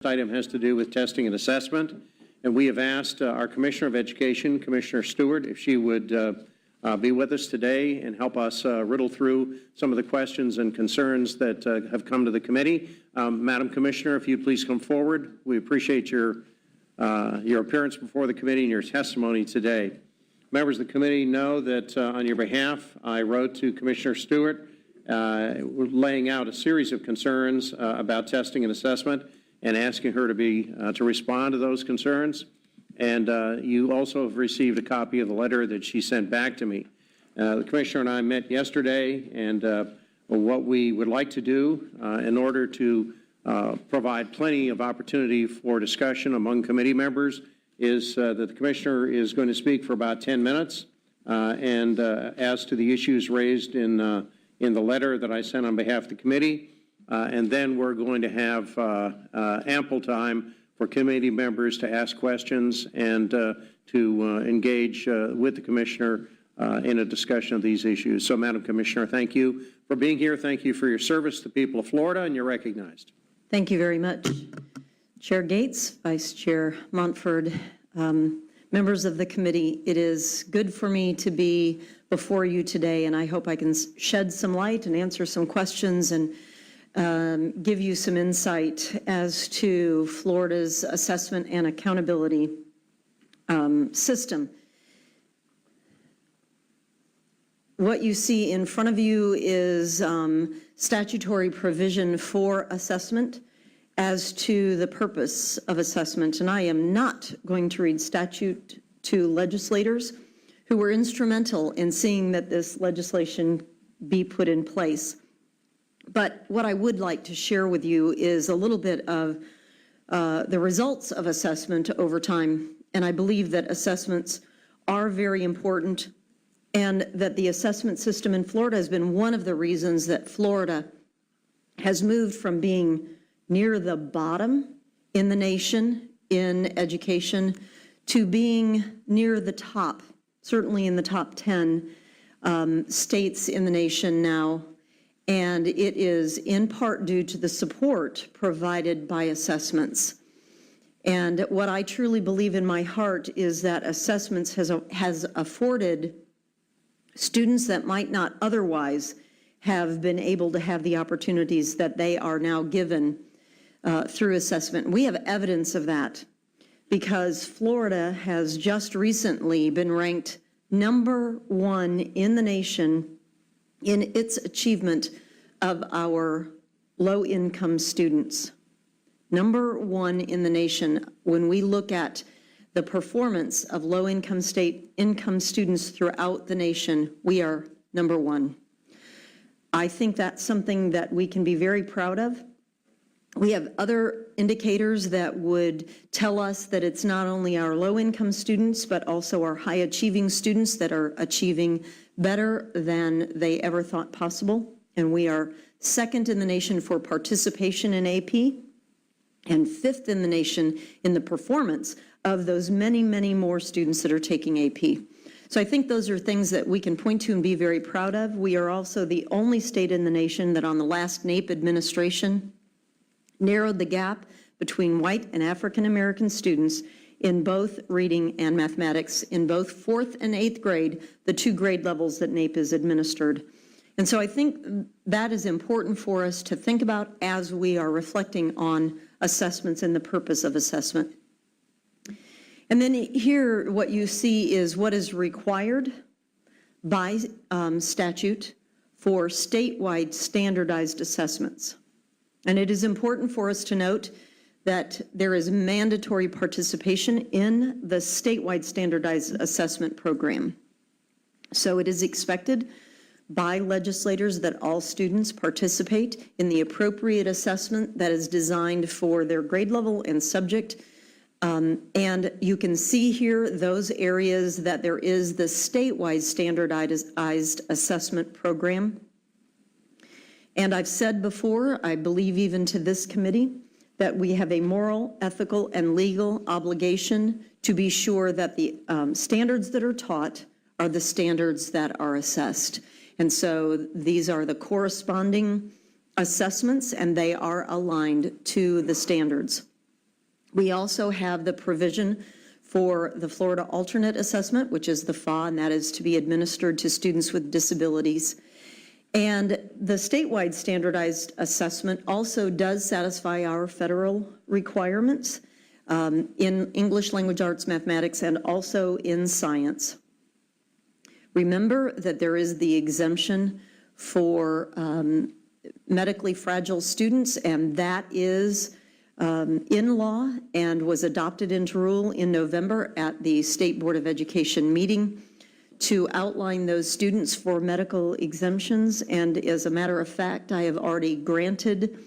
Item has to do with testing and assessment, and we have asked our Commissioner of Education, Commissioner Stewart, if she would be with us today and help us riddle through some of the questions and concerns that have come to the committee. Madam Commissioner, if you'd please come forward. We appreciate your appearance before the committee and your testimony today. Members of the committee know that on your behalf, I wrote to Commissioner Stewart laying out a series of concerns about testing and assessment, and asking her to respond to those concerns. And you also have received a copy of the letter that she sent back to me. The Commissioner and I met yesterday, and what we would like to do in order to provide plenty of opportunity for discussion among committee members is that the Commissioner is going to speak for about 10 minutes. And as to the issues raised in the letter that I sent on behalf of the committee, and then we're going to have ample time for committee members to ask questions and to engage with the Commissioner in a discussion of these issues. So, Madam Commissioner, thank you for being here. Thank you for your service to the people of Florida, and you're recognized. Thank you very much. Chair Gates, Vice Chair Montford, members of the committee, it is good for me to be before you today, and I hope I can shed some light and answer some questions and give you some insight as to Florida's assessment and accountability system. What you see in front of you is statutory provision for assessment as to the purpose of assessment. And I am not going to read statute to legislators who were instrumental in seeing that this legislation be put in place. But what I would like to share with you is a little bit of the results of assessment over time. And I believe that assessments are very important, and that the assessment system in Florida has been one of the reasons that Florida has moved from being near the bottom in the nation in education to being near the top, certainly in the top 10 states in the nation now. And it is in part due to the support provided by assessments. And what I truly believe in my heart is that assessments has afforded students that might not otherwise have been able to have the opportunities that they are now given through assessment. We have evidence of that because Florida has just recently been ranked #1 in the nation in its achievement of our low-income students. #1 in the nation when we look at the performance of low-income students throughout the nation. We are #1. I think that's something that we can be very proud of. We have other indicators that would tell us that it's not only our low-income students, but also our high-achieving students that are achieving better than they ever thought possible. And we are 2nd in the nation for participation in AP and 5th in the nation in the performance of those many, many more students that are taking AP. So I think those are things that we can point to and be very proud of. We are also the only state in the nation that on the last NAEP administration narrowed the gap between white and African American students in both reading and mathematics in both 4th and 8th grade, the 2 grade levels that NAEP is administered. And so I think that is important for us to think about as we are reflecting on assessments and the purpose of assessment. And then here what you see is what is required by statute for statewide standardized assessments. And it is important for us to note that there is mandatory participation in the statewide standardized assessment program. So it is expected by legislators that all students participate in the appropriate assessment that is designed for their grade level and subject. And you can see here those areas that there is the statewide standardized assessment program. And I've said before, I believe even to this committee, that we have a moral, ethical, and legal obligation to be sure that the standards that are taught are the standards that are assessed. And so these are the corresponding assessments, and they are aligned to the standards. We also have the provision for the Florida Alternate Assessment, which is the FA, and that is to be administered to students with disabilities. And the statewide standardized assessment also does satisfy our federal requirements in English, language arts, mathematics, and also in science. Remember that there is the exemption for medically fragile students, and that is in law and was adopted into rule in November at the State Board of Education meeting to outline those students for medical exemptions. And as a matter of fact, I have already granted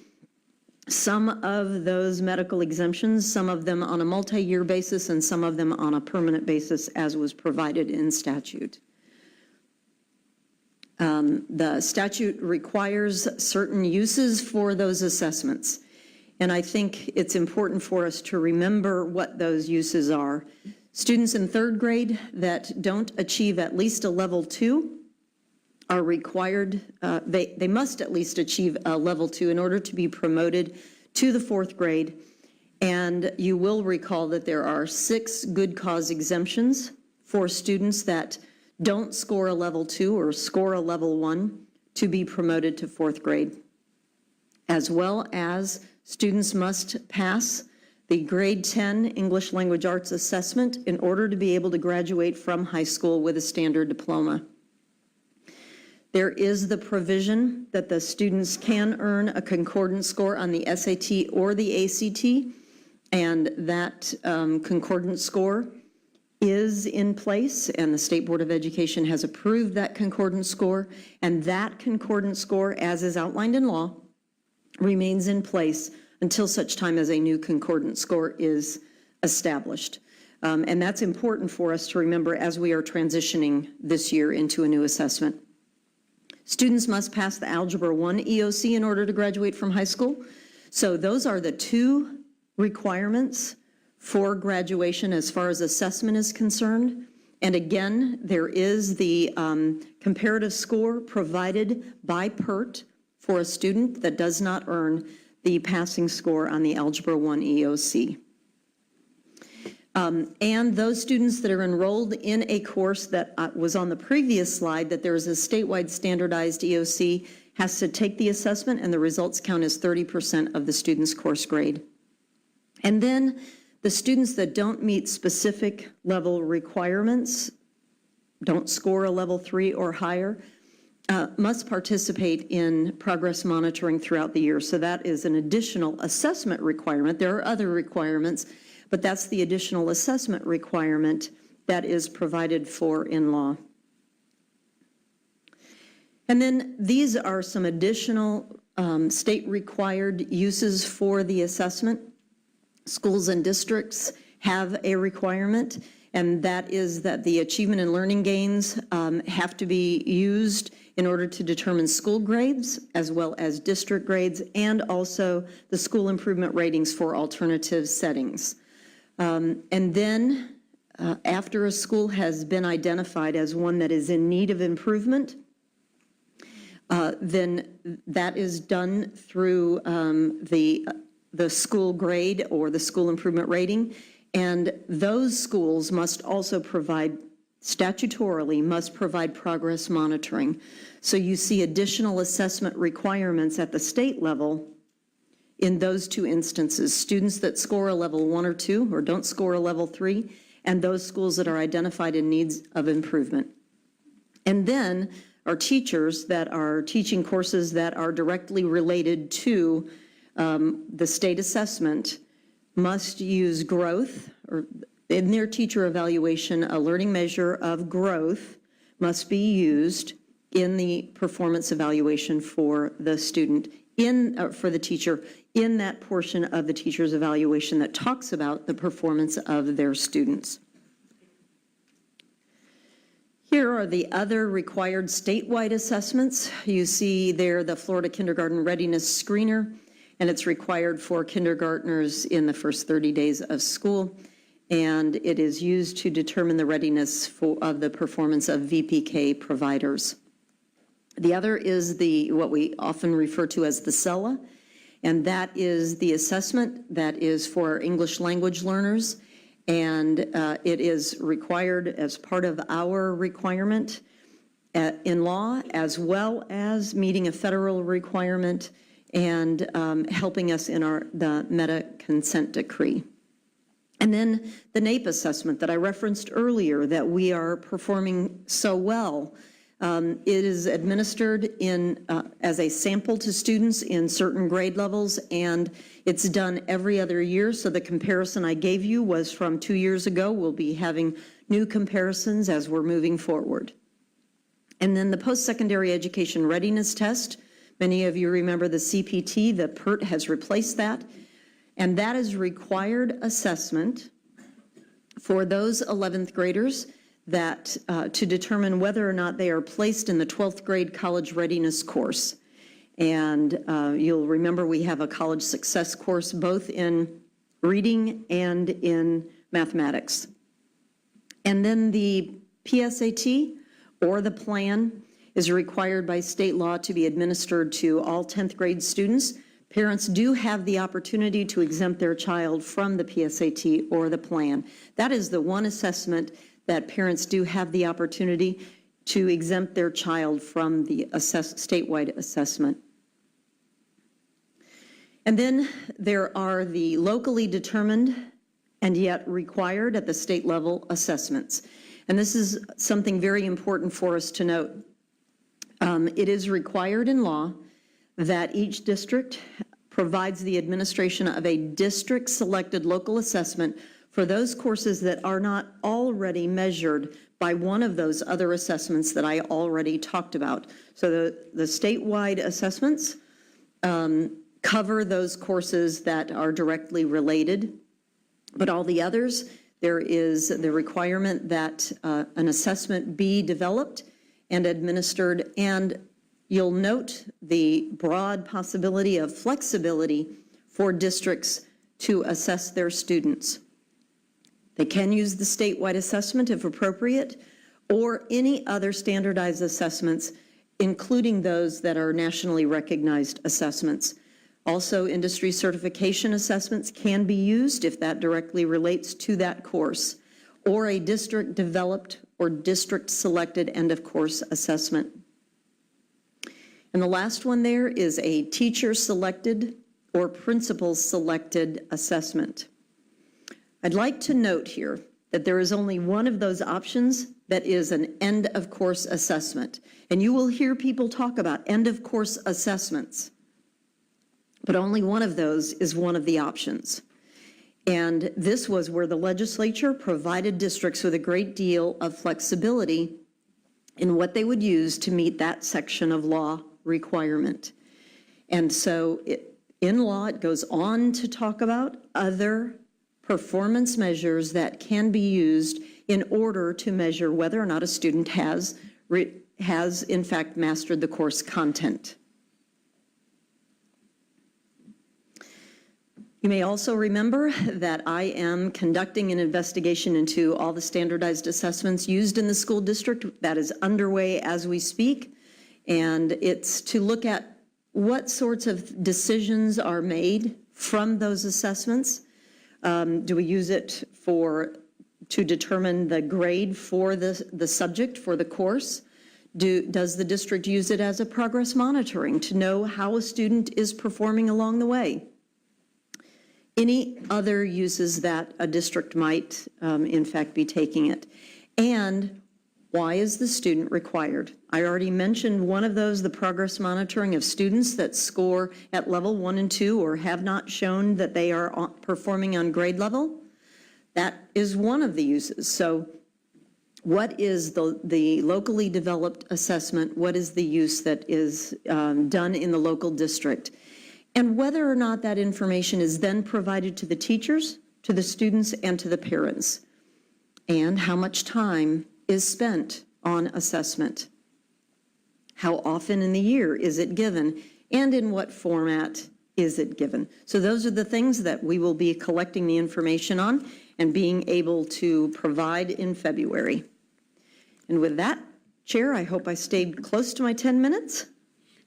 some of those medical exemptions, some of them on a multi-year basis and some of them on a permanent basis as was provided in statute. The statute requires certain uses for those assessments. And I think it's important for us to remember what those uses are. Students in third grade that don't achieve at least a level 2 are required, they must at least achieve a level 2 in order to be promoted to the fourth grade. And you will recall that there are 6 good cause exemptions for students that don't score a level 2 or score a level 1 to be promoted to fourth grade, as well as students must pass the grade 10 English language arts assessment in order to be able to graduate from high school with a standard diploma. There is the provision that the students can earn a concordance score on the SAT or the ACT, and that concordance score is in place, and the State Board of Education has approved that concordance score, and that concordance score, as is outlined in law, remains in place until such time as a new concordance score is established. And that's important for us to remember as we are transitioning this year into a new assessment. Students must pass the Algebra 1 EOC in order to graduate from high school. So those are the 2 requirements for graduation as far as assessment is concerned. And again, there is the comparative score provided by PERT for a student that does not earn the passing score on the Algebra 1 EOC. And those students that are enrolled in a course that was on the previous slide, that there is a statewide standardized EOC, has to take the assessment, and the results count as 30% of the student's course grade. And then the students that don't meet specific level requirements, don't score a level 3 or higher, must participate in progress monitoring throughout the year. So that is an additional assessment requirement. There are other requirements, but that's the additional assessment requirement that is provided for in law. And then these are some additional state required uses for the assessment. Schools and districts have a requirement, and that is that the achievement and learning gains have to be used in order to determine school grades as well as district grades, and also the school improvement ratings for alternative settings. And then after a school has been identified as one that is in need of improvement, then that is done through the school grade or the school improvement rating, and those schools must also provide, statutorily, must provide progress monitoring. So you see additional assessment requirements at the state level in those 2 instances: students that score a level 1 or 2 or don't score a level 3, and those schools that are identified in needs of improvement. And then our teachers that are teaching courses that are directly related to the state assessment must use growth, or in their teacher evaluation, a learning measure of growth must be used in the performance evaluation for the student, for the teacher, in that portion of the teacher's evaluation that talks about the performance of their students. Here are the other required statewide assessments. You see there the Florida Kindergarten Readiness Screener, and it's required for kindergartners in the first 30 days of school, and it is used to determine the readiness of the performance of VPK providers. The other is what we often refer to as the CELA, and that is the assessment that is for English language learners, and it is required as part of our requirement in law, as well as meeting a federal requirement and helping us in the meta consent decree. And then the NAEP assessment that I referenced earlier that we are performing so well. It is administered as a sample to students in certain grade levels, and it's done every other year. So the comparison I gave you was from 2 years ago. We'll be having new comparisons as we're moving forward. And then the post-secondary education readiness test. Many of you remember the CPT, the PERT has replaced that. And that is required assessment for those 11th graders that to determine whether or not they are placed in the 12th grade college readiness course. And you'll remember we have a college success course both in reading and in mathematics. And then the PSAT, or the plan, is required by state law to be administered to all 10th grade students. Parents do have the opportunity to exempt their child from the PSAT or the plan. That is the one assessment that parents do have the opportunity to exempt their child from the statewide assessment. And then there are the locally determined and yet required at the state level assessments. And this is something very important for us to note. It is required in law that each district provides the administration of a district-selected local assessment for those courses that are not already measured by one of those other assessments that I already talked about. So the statewide assessments cover those courses that are directly related, but all the others, there is the requirement that an assessment be developed and administered, and you'll note the broad possibility of flexibility for districts to assess their students. They can use the statewide assessment if appropriate, or any other standardized assessments, including those that are nationally recognized assessments. Also, industry certification assessments can be used if that directly relates to that course, or a district-developed or district-selected end-of-course assessment. And the last one there is a teacher-selected or principal-selected assessment. I'd like to note here that there is only one of those options that is an end-of-course assessment. And you will hear people talk about end-of-course assessments, but only one of those is one of the options. And this was where the legislature provided districts with a great deal of flexibility in what they would use to meet that section of law requirement. And so in law, it goes on to talk about other performance measures that can be used in order to measure whether or not a student has in fact mastered the course content. You may also remember that I am conducting an investigation into all the standardized assessments used in the school district. That is underway as we speak, and it's to look at what sorts of decisions are made from those assessments. Do we use it to determine the grade for the subject for the course? Does the district use it as a progress monitoring to know how a student is performing along the way? Any other uses that a district might, in fact, be taking it. And why is the student required? I already mentioned one of those, the progress monitoring of students that score at level 1 and 2 or have not shown that they are performing on grade level. That is one of the uses. So what is the locally developed assessment? What is the use that is done in the local district? And whether or not that information is then provided to the teachers, to the students, and to the parents. And how much time is spent on assessment. How often in the year is it given? And in what format is it given? So those are the things that we will be collecting the information on and being able to provide in February. And with that, Chair, I hope I stayed close to my 10 minutes.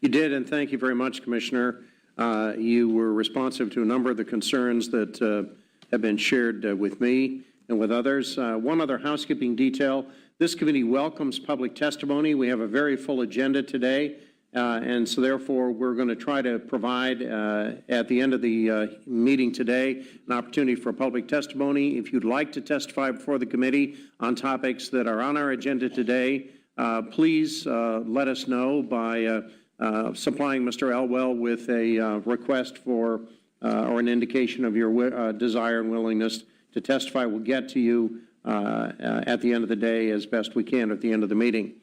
You did, and thank you very much, Commissioner. You were responsive to a number of the concerns that have been shared with me and with others. One other housekeeping detail, this committee welcomes public testimony. We have a very full agenda today, and so therefore we're going to try to provide at the end of the meeting today an opportunity for public testimony. If you'd like to testify before the committee on topics that are on our agenda today, please let us know by supplying Mr. Elwell with a request for or an indication of your desire and willingness to testify. We'll get to you at the end of the day as best we can at the end of the meeting.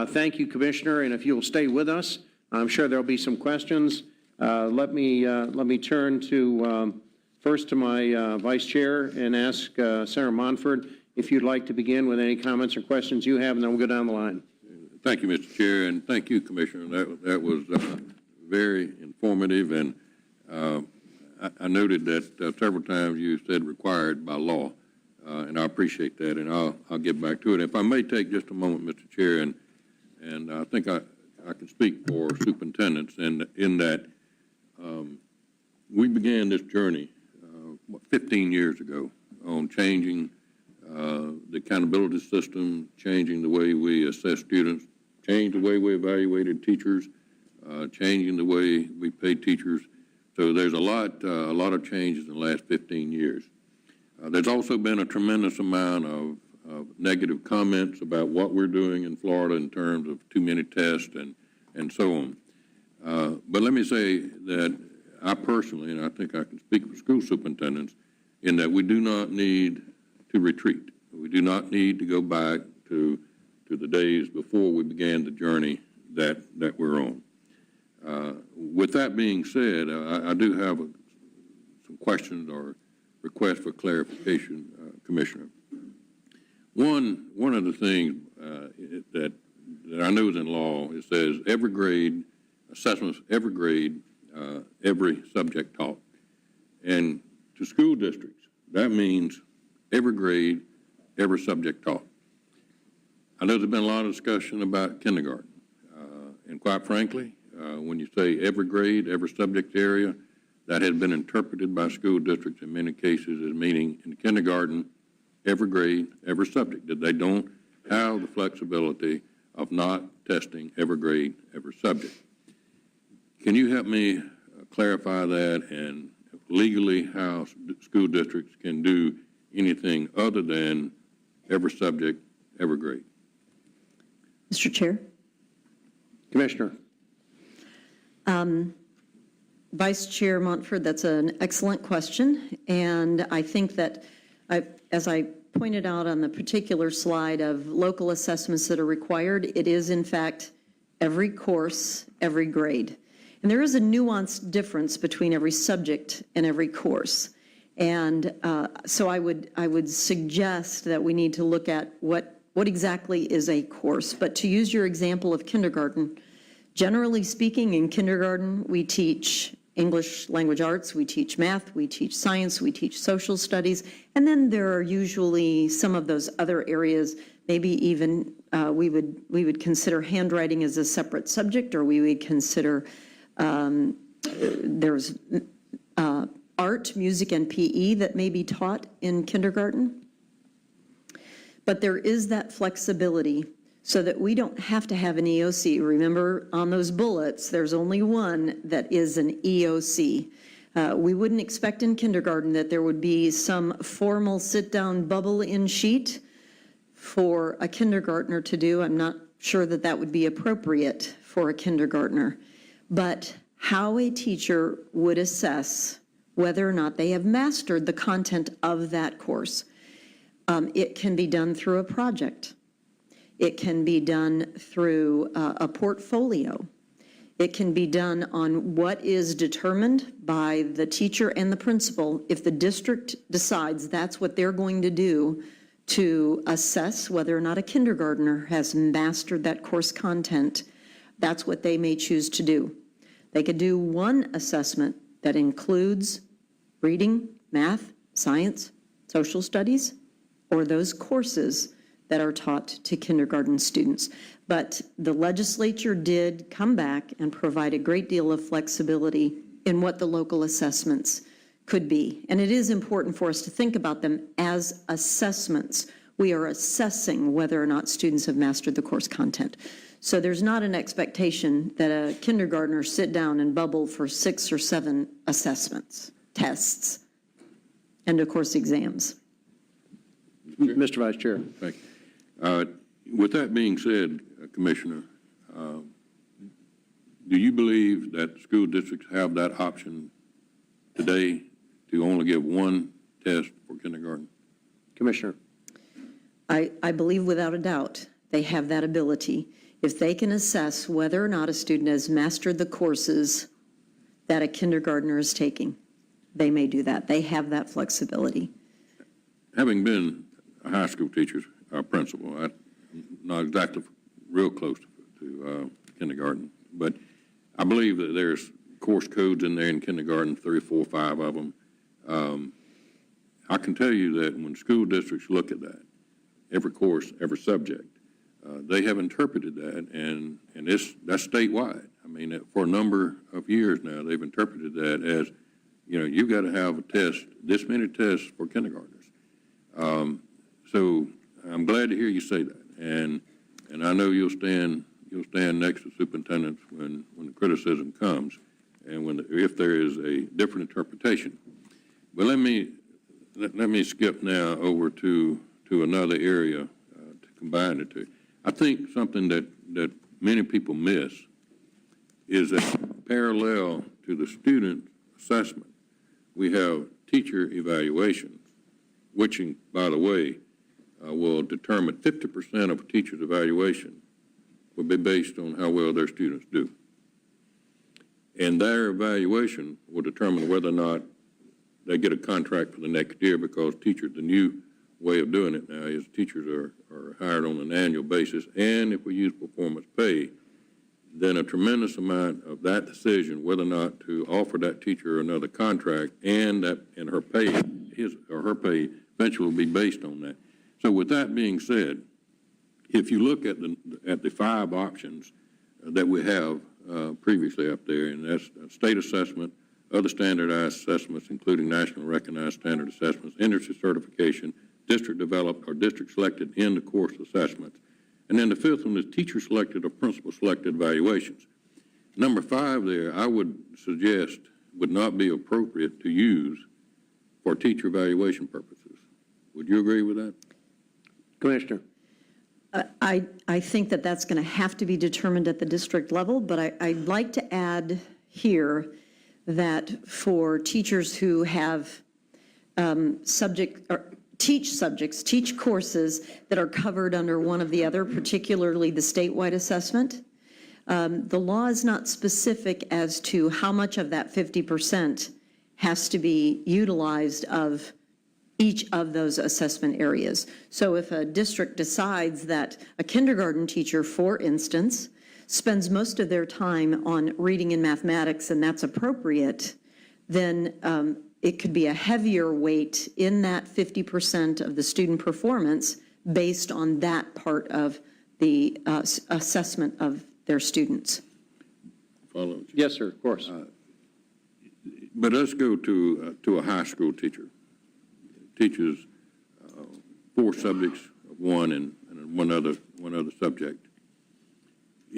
Thank you, Commissioner, and if you'll stay with us, I'm sure there'll be some questions. Let me turn to first to my Vice Chair and ask Senator Monfort if you'd like to begin with any comments or questions you have, and then we'll go down the line. Thank you, Mr. Chair, and thank you, Commissioner. That was very informative, and I noted that several times you said required by law, and I appreciate that, and I'll get back to it. If I may take just a moment, Mr. Chair, and I think I can speak for superintendents in that we began this journey 15 years ago on changing the accountability system, changing the way we assess students, changed the way we evaluated teachers, changing the way we pay teachers. So there's a lot of changes in the last 15 years. There's also been a tremendous amount of negative comments about what we're doing in Florida in terms of too many tests and so on. But let me say that I personally, and I think I can speak for school superintendents, in that we do not need to retreat. We do not need to go back to the days before we began the journey that we're on. With that being said, I do have some questions or requests for clarification, Commissioner. One of the things that I know is in law, it says every grade, assessments, every grade, every subject taught. And to school districts, that means every grade, every subject taught. I know there's been a lot of discussion about kindergarten. And quite frankly, when you say every grade, every subject area, that has been interpreted by school districts in many cases as meaning in kindergarten, every grade, every subject, that they don't have the flexibility of not testing every grade, every subject. Can you help me clarify that and legally how school districts can do anything other than every subject, every grade? Mr. Chair. Commissioner. Vice Chair Montford, that's an excellent question, and I think that as I pointed out on the particular slide of local assessments that are required, it is in fact every course, every grade. And there is a nuanced difference between every subject and every course. And so I would suggest that we need to look at what exactly is a course. But to use your example of kindergarten, generally speaking, in kindergarten, we teach English language arts, we teach math, we teach science, we teach social studies, and then there are usually some of those other areas, maybe even we would consider handwriting as a separate subject, or we would consider there's art, music, and PE that may be taught in kindergarten. But there is that flexibility so that we don't have to have an EOC. Remember, on those bullets, there's only one that is an EOC. We wouldn't expect in kindergarten that there would be some formal sit-down bubble-in sheet for a kindergartner to do. I'm not sure that that would be appropriate for a kindergartner. But how a teacher would assess whether or not they have mastered the content of that course. It can be done through a project. It can be done through a portfolio. It can be done on what is determined by the teacher and the principal. If the district decides that's what they're going to do to assess whether or not a kindergartner has mastered that course content, that's what they may choose to do. They could do one assessment that includes reading, math, science, social studies, or those courses that are taught to kindergarten students. But the legislature did come back and provide a great deal of flexibility in what the local assessments could be. And it is important for us to think about them as assessments. We are assessing whether or not students have mastered the course content. So there's not an expectation that a kindergartner sit down and bubble for 6 or 7 assessments, tests, and of course exams. Mr. Vice Chair. Thank you. With that being said, Commissioner, do you believe that school districts have that option today to only give one test for kindergarten? Commissioner. I believe without a doubt they have that ability. If they can assess whether or not a student has mastered the courses that a kindergartner is taking, they may do that. They have that flexibility. Having been a high school teacher, principal, I'm not exactly real close to kindergarten, but I believe that there's course codes in there in kindergarten, 3, 4, 5 of them. I can tell you that when school districts look at that, every course, every subject, they have interpreted that, and that's statewide. I mean, for a number of years now, they've interpreted that as, you've got to have a test, this many tests for kindergartners. So I'm glad to hear you say that, and I know you'll stand next to superintendents when the criticism comes, and if there is a different interpretation. But let me skip now over to another area to combine the two. I think something that many people miss is that parallel to the student assessment, we have teacher evaluations, which, by the way, will determine 50% of a teacher's evaluation will be based on how well their students do. And their evaluation will determine whether or not they get a contract for the next year, because teachers, the new way of doing it now is teachers are hired on an annual basis, and if we use performance pay, then a tremendous amount of that decision whether or not to offer that teacher another contract and her pay, his or her pay, eventually will be based on that. So with that being said, if you look at the 5 options that we have previously up there, and that's state assessment, other standardized assessments, including national recognized standard assessments, industry certification, district developed or district selected in the course assessments. And then the 5th one is teacher selected or principal selected evaluations. Number 5 there, I would suggest would not be appropriate to use for teacher evaluation purposes. Would you agree with that? Commissioner. I think that that's going to have to be determined at the district level, but I'd like to add here that for teachers who have teach courses that are covered under one of the other, particularly the statewide assessment, the law is not specific as to how much of that 50% has to be utilized of each of those assessment areas. So if a district decides that a kindergarten teacher, for instance, spends most of their time on reading and mathematics, and that's appropriate, then it could be a heavier weight in that 50% of the student performance based on that part of the assessment of their students. Follow. Yes, sir, of course. But let's go to a high school teacher. Teaches 4 subjects, one and one other subject.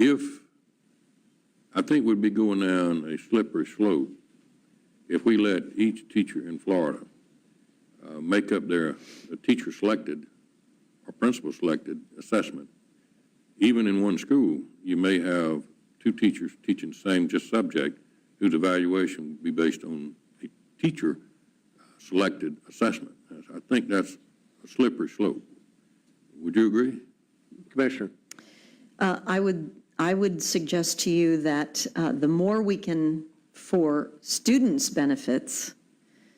I think we'd be going down a slippery slope if we let each teacher in Florida make up their teacher selected or principal selected assessment. Even in one school, you may have 2 teachers teaching the same just subject whose evaluation would be based on a teacher selected assessment. I think that's a slippery slope. Would you agree? Commissioner. I would suggest to you that the more we can, for students' benefits,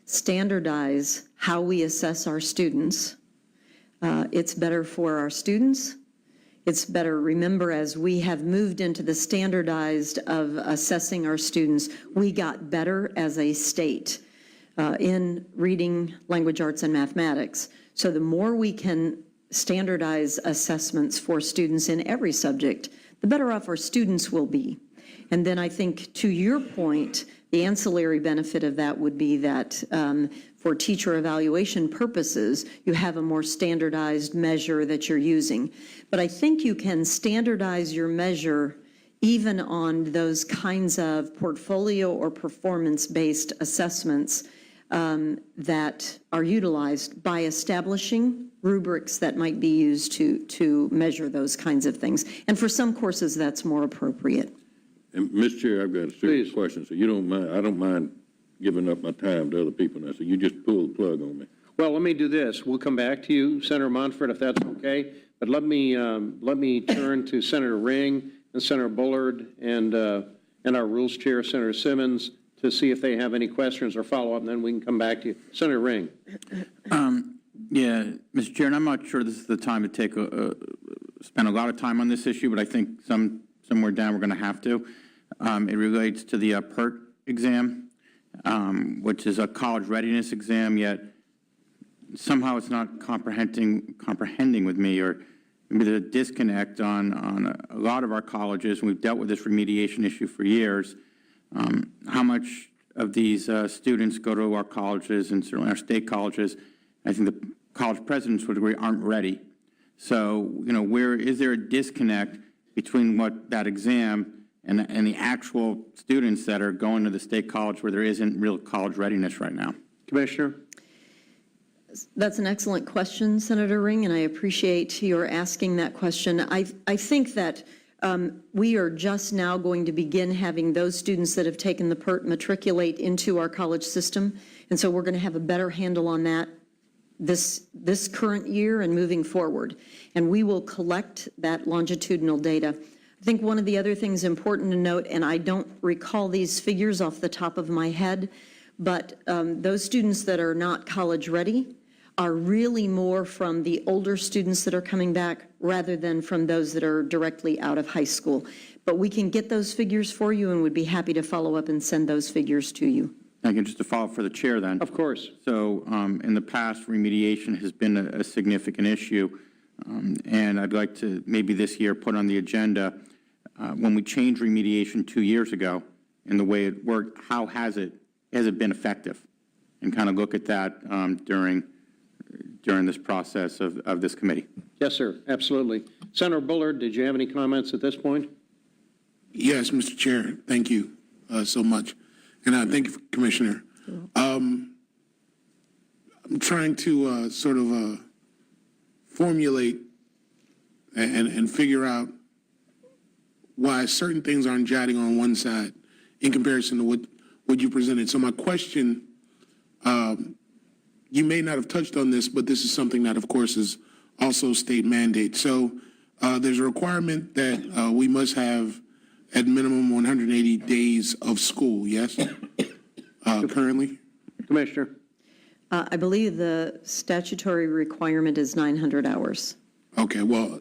standardize how we assess our students, it's better for our students. It's better, remember, as we have moved into the standardized of assessing our students, we got better as a state in reading, language arts, and mathematics. So the more we can standardize assessments for students in every subject, the better off our students will be. And then I think, to your point, the ancillary benefit of that would be that for teacher evaluation purposes, you have a more standardized measure that you're using. But I think you can standardize your measure even on those kinds of portfolio or performance-based assessments that are utilized by establishing rubrics that might be used to measure those kinds of things. And for some courses, that's more appropriate. And, Mr. Chair, I've got a serious question, so you don't mind, I don't mind giving up my time to other people now, so you just pull the plug on me. Well, let me do this. We'll come back to you, Senator Montford, if that's okay. But let me turn to Senator Ring and Senator Bullard and our Rules Chair, Senator Simmons, to see if they have any questions or follow-up, and then we can come back to you. Senator Ring. Yeah, Mr. Chair, and I'm not sure this is the time to spend a lot of time on this issue, but I think somewhere down we're going to have to. It relates to the PERT exam, which is a college readiness exam, yet somehow it's not comprehending with me, or maybe there's a disconnect on a lot of our colleges, and we've dealt with this remediation issue for years. How much of these students go to our colleges, and certainly our state colleges, I think the college presidents would agree, aren't ready. So, where is there a disconnect between what that exam and the actual students that are going to the state college where there isn't real college readiness right now? Commissioner? That's an excellent question, Senator Ring, and I appreciate your asking that question. I think that we are just now going to begin having those students that have taken the PERT matriculate into our college system, and so we're going to have a better handle on that this current year and moving forward. And we will collect that longitudinal data. I think one of the other things important to note, and I don't recall these figures off the top of my head, but those students that are not college ready are really more from the older students that are coming back rather than from those that are directly out of high school. But we can get those figures for you and would be happy to follow up and send those figures to you. Thank you. Just to follow up for the chair then. Of course. So in the past, remediation has been a significant issue, and I'd like to maybe this year put on the agenda, when we changed remediation 2 years ago and the way it worked, how has it been effective? And kind of look at that during this process of this committee. Yes, sir, absolutely. Senator Bullard, did you have any comments at this point? Yes, Mr. Chair, thank you so much. And thank you, Commissioner. I'm trying to sort of formulate and figure out why certain things aren't jotting on one side in comparison to what you presented. So my question, you may not have touched on this, but this is something that, of course, is also state mandate. So there's a requirement that we must have at minimum 180 days of school, yes, currently? Commissioner? I believe the statutory requirement is 900 hours. Okay, well,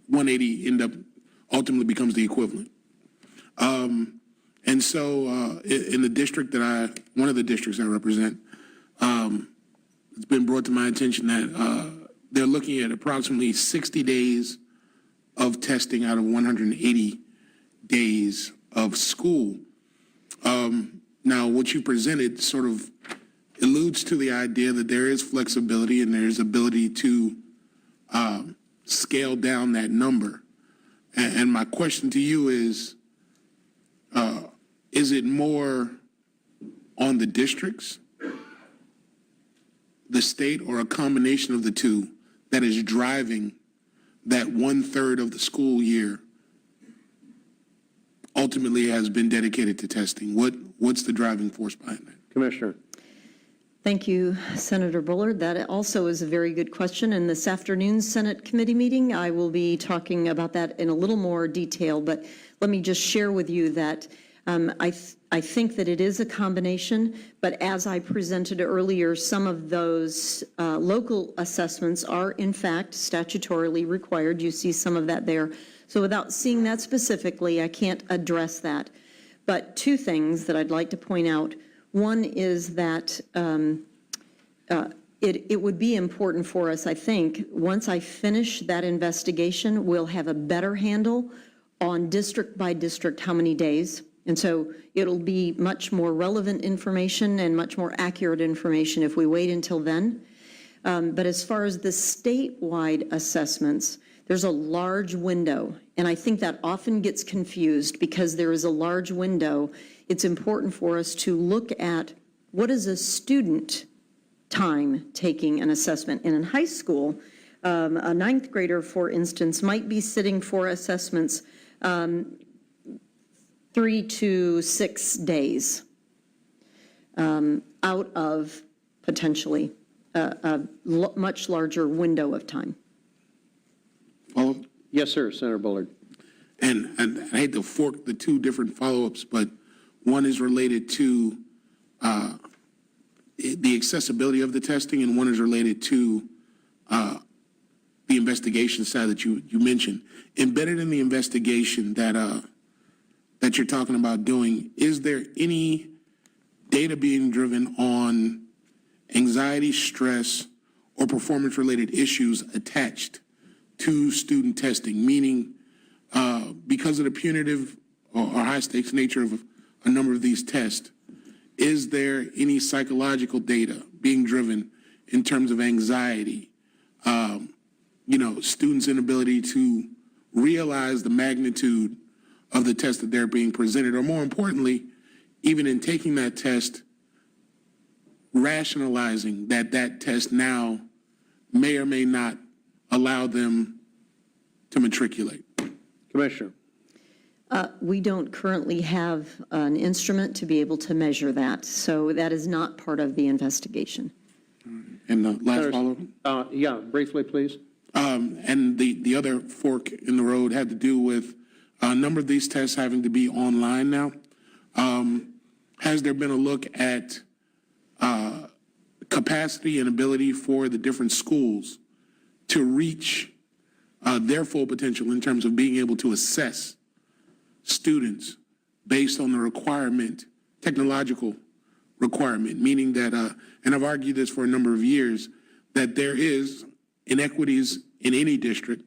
180 ultimately becomes the equivalent. And so in the district one of the districts I represent, it's been brought to my attention that they're looking at approximately 60 days of testing out of 180 days of school. Now, what you presented sort of alludes to the idea that there is flexibility and there's ability to scale down that number. And my question to you is it more on the districts, the state, or a combination of the two that is driving that 1/3 of the school year ultimately has been dedicated to testing? What's the driving force behind that? Commissioner? Thank you, Senator Bullard. That also is a very good question. In this afternoon's Senate committee meeting, I will be talking about that in a little more detail, but let me just share with you that I think that it is a combination, but as I presented earlier, some of those local assessments are in fact statutorily required. You see some of that there. So without seeing that specifically, I can't address that. But two things that I'd like to point out. One is that it would be important for us, I think, once I finish that investigation, we'll have a better handle on district by district how many days. And so it'll be much more relevant information and much more accurate information if we wait until then. But as far as the statewide assessments, there's a large window, and I think that often gets confused because there is a large window. It's important for us to look at what is a student time taking an assessment. And in high school, a ninth grader, for instance, might be sitting for assessments 3 to 6 days out of potentially a much larger window of time. Follow-up? Yes, sir, Senator Bullard. And I hate to fork the two different follow-ups, but one is related to the accessibility of the testing, and one is related to the investigation side that you mentioned. Embedded in the investigation that you're talking about doing, is there any data being driven on anxiety, stress, or performance-related issues attached to student testing? Meaning, because of the punitive or high-stakes nature of a number of these tests, is there any psychological data being driven in terms of anxiety, students' inability to realize the magnitude of the test that they're being presented, or more importantly, even in taking that test, rationalizing that that test now may or may not allow them to matriculate? Commissioner. We don't currently have an instrument to be able to measure that, so that is not part of the investigation. And the last follow-up? Yeah, briefly, please. And the other fork in the road had to do with a number of these tests having to be online now. Has there been a look at capacity and ability for the different schools to reach their full potential in terms of being able to assess students based on the requirement, technological requirement, meaning that, and I've argued this for a number of years, that there is inequities in any district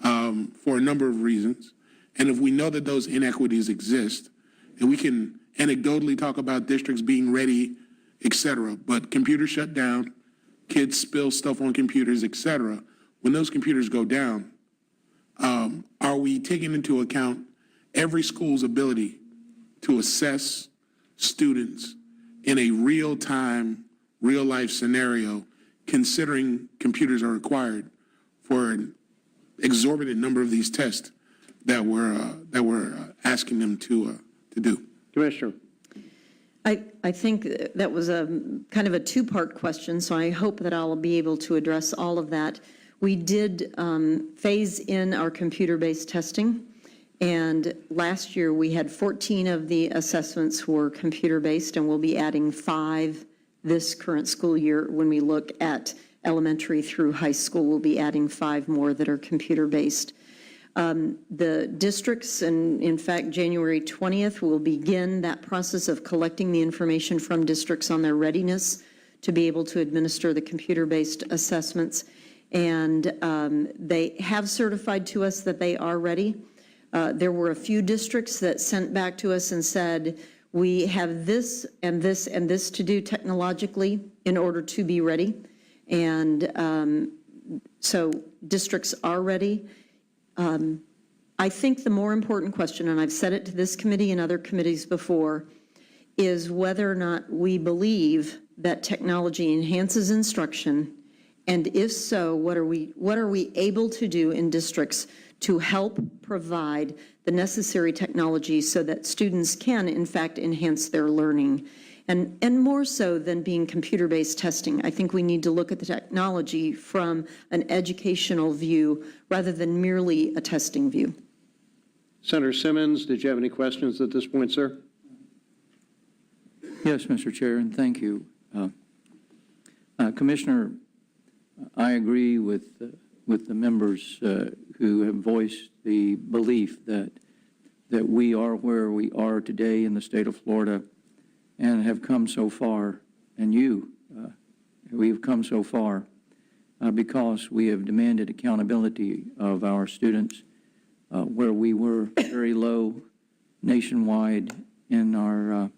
for a number of reasons. And if we know that those inequities exist, and we can anecdotally talk about districts being ready, et cetera, but computers shut down, kids spill stuff on computers, et cetera, when those computers go down, are we taking into account every school's ability to assess students in a real-time, real-life scenario, considering computers are required for an exorbitant number of these tests that we're asking them to do? Commissioner. I think that was a kind of a two-part question, so I hope that I'll be able to address all of that. We did phase in our computer-based testing, and last year we had 14 of the assessments were computer-based, and we'll be adding 5 this current school year. When we look at elementary through high school, we'll be adding 5 more that are computer-based. The districts, and in fact, January 20th, will begin that process of collecting the information from districts on their readiness to be able to administer the computer-based assessments. And they have certified to us that they are ready. There were a few districts that sent back to us and said, we have this and this and this to do technologically in order to be ready. And so districts are ready. I think the more important question, and I've said it to this committee and other committees before, is whether or not we believe that technology enhances instruction, and if so, what are we able to do in districts to help provide the necessary technology so that students can, in fact, enhance their learning. And more so than being computer-based testing, I think we need to look at the technology from an educational view rather than merely a testing view. Senator Simmons, did you have any questions at this point, sir? Yes, Mr. Chair, and thank you. Commissioner, I agree with the members who have voiced the belief that we are where we are today in the state of Florida and have come so far, and we have come so far because we have demanded accountability of our students. where we were very low nationwide in our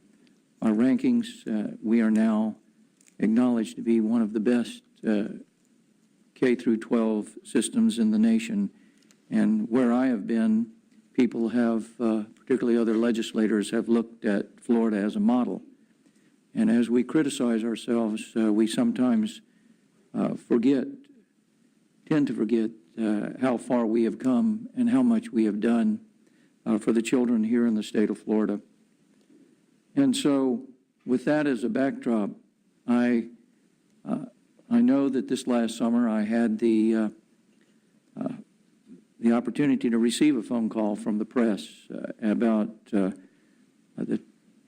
rankings. We are now acknowledged to be one of the best K through 12 systems in the nation. And where I have been, people have, particularly other legislators, have looked at Florida as a model. And as we criticize ourselves, we sometimes tend to forget how far we have come and how much we have done for the children here in the state of Florida. And so with that as a backdrop, I know that this last summer I had the opportunity to receive a phone call from the press about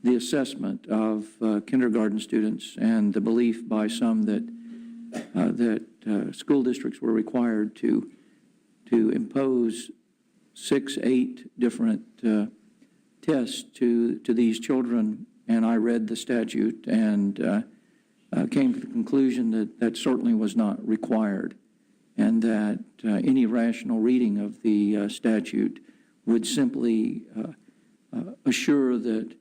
the assessment of kindergarten students and the belief by some that school districts were required to impose 6, 8 different tests to these children. And I read the statute and came to the conclusion that that certainly was not required, and that any rational reading of the statute would simply assure that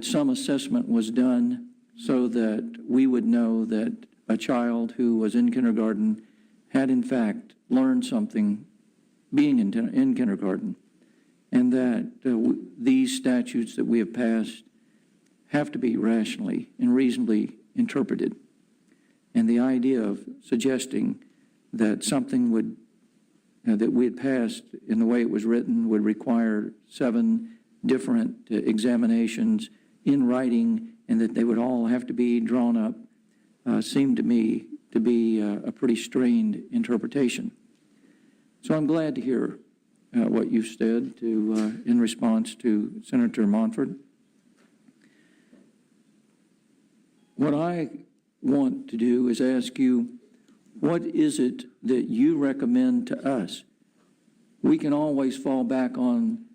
some assessment was done so that we would know that a child who was in kindergarten had in fact learned something being in kindergarten, and that these statutes that we have passed have to be rationally and reasonably interpreted. And the idea of suggesting that something would, that we had passed in the way it was written would require 7 different examinations in writing and that they would all have to be drawn up seemed to me to be a pretty strained interpretation. So I'm glad to hear what you said in response to Senator Montford. What I want to do is ask you, what is it that you recommend to us? We can always fall back on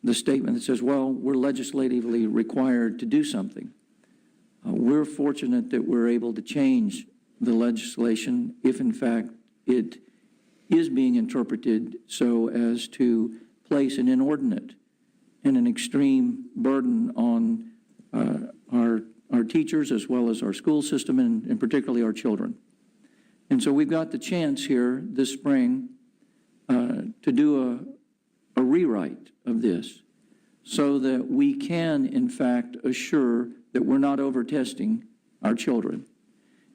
the statement that says, well, we're legislatively required to do something. We're fortunate that we're able to change the legislation if, in fact, it is being interpreted so as to place an inordinate and an extreme burden on our teachers as well as our school system and particularly our children. And so we've got the chance here this spring to do a rewrite of this so that we can, in fact, assure that we're not over-testing our children,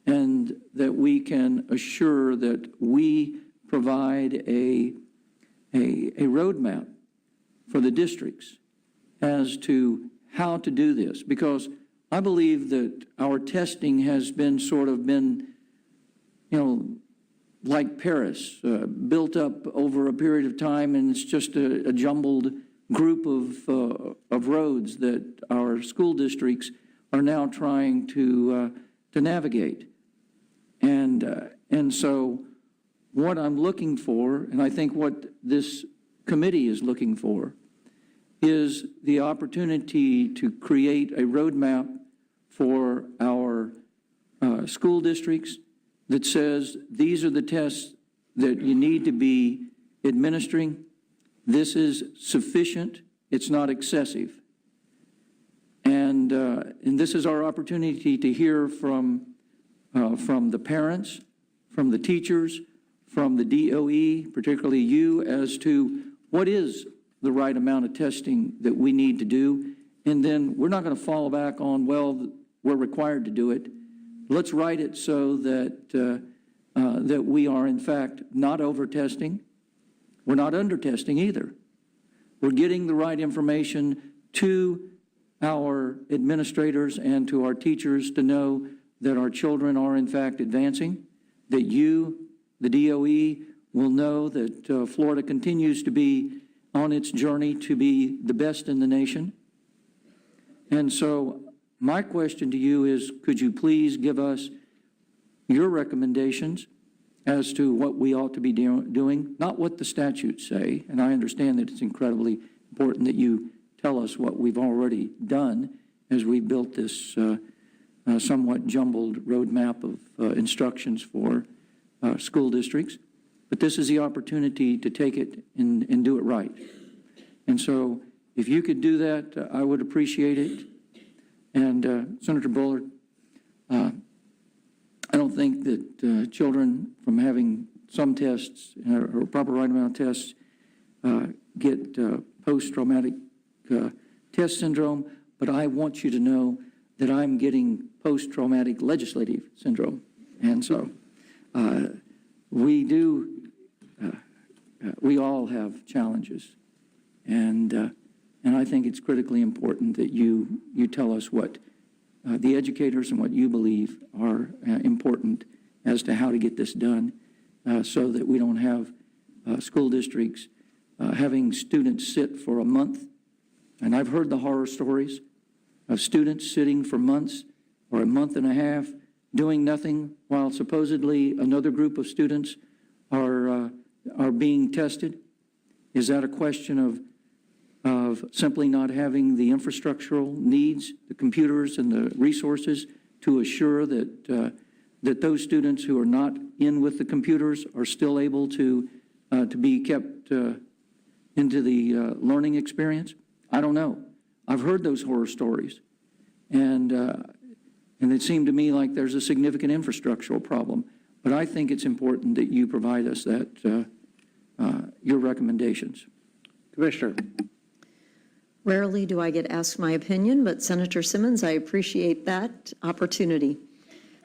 and that we can assure that we provide a roadmap for the districts as to how to do this. Because I believe that our testing has been like Paris, built up over a period of time, and it's just a jumbled group of roads that our school districts are now trying to navigate. And so what I'm looking for, and I think what this committee is looking for, is the opportunity to create a roadmap for our school districts that says these are the tests that you need to be administering. This is sufficient. It's not excessive. And this is our opportunity to hear from the parents, from the teachers, from the DOE, particularly you, as to what is the right amount of testing that we need to do. And then we're not going to fall back on, well, we're required to do it. Let's write it so that that we are, in fact, not over-testing. We're not under-testing either. We're getting the right information to our administrators and to our teachers to know that our children are, in fact, advancing, that you, the DOE, will know that Florida continues to be on its journey to be the best in the nation. And so my question to you is, could you please give us your recommendations as to what we ought to be doing, not what the statutes say, and I understand that it's incredibly important that you tell us what we've already done as we built this somewhat jumbled roadmap of instructions for school districts. but this is the opportunity to take it and do it right. And so if you could do that, I would appreciate it. And Senator Bullard, I don't think that children from having some tests or a proper right amount of tests get post-traumatic test syndrome, but I want you to know that I'm getting post-traumatic legislative syndrome. And so we all have challenges. And I think it's critically important that you tell us what the educators and what you believe are important as to how to get this done so that we don't have school districts having students sit for a month. And I've heard the horror stories of students sitting for months or a month and a half doing nothing while supposedly another group of students are being tested. Is that a question of simply not having the infrastructural needs, the computers and the resources to assure that that those students who are not in with the computers are still able to be kept into the learning experience? I don't know. I've heard those horror stories, and it seemed to me like there's a significant infrastructural problem. But I think it's important that you provide us that your recommendations. Commissioner. Rarely do I get asked my opinion, but Senator Simmons, I appreciate that opportunity.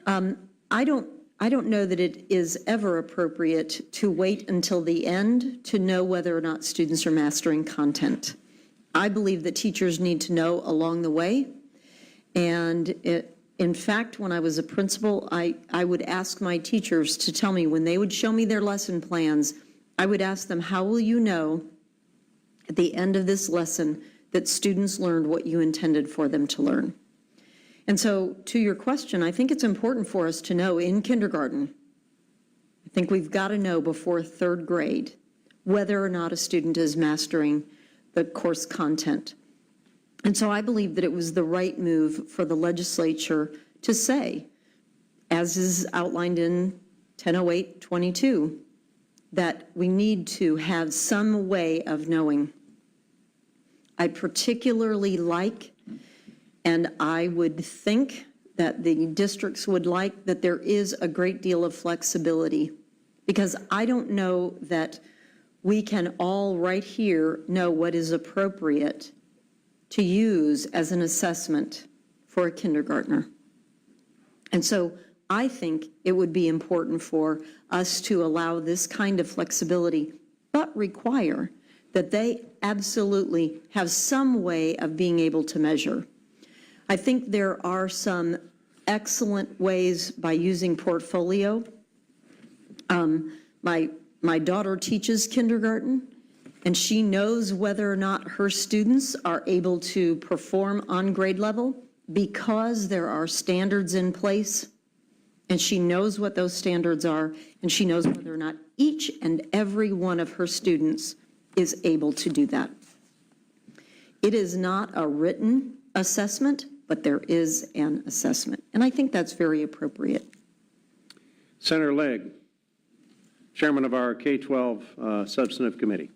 I don't know that it is ever appropriate to wait until the end to know whether or not students are mastering content. I believe that teachers need to know along the way. And in fact, when I was a principal, I would ask my teachers to tell me when they would show me their lesson plans, I would ask them, how will you know at the end of this lesson that students learned what you intended for them to learn? And so to your question, I think it's important for us to know in kindergarten, I think we've got to know before third grade whether or not a student is mastering the course content. And so I believe that it was the right move for the legislature to say, as is outlined in 1008-22, that we need to have some way of knowing. I particularly like, and I would think that the districts would like, that there is a great deal of flexibility, because I don't know that we can all right here know what is appropriate to use as an assessment for a kindergartner. And so I think it would be important for us to allow this kind of flexibility, but require that they absolutely have some way of being able to measure. I think there are some excellent ways by using portfolio. My daughter teaches kindergarten, and she knows whether or not her students are able to perform on grade level because there are standards in place, and she knows what those standards are, and she knows whether or not each and every one of her students is able to do that. It is not a written assessment, but there is an assessment, and I think that's very appropriate. Senator Legg, Chairman of our K-12 Substantive Committee.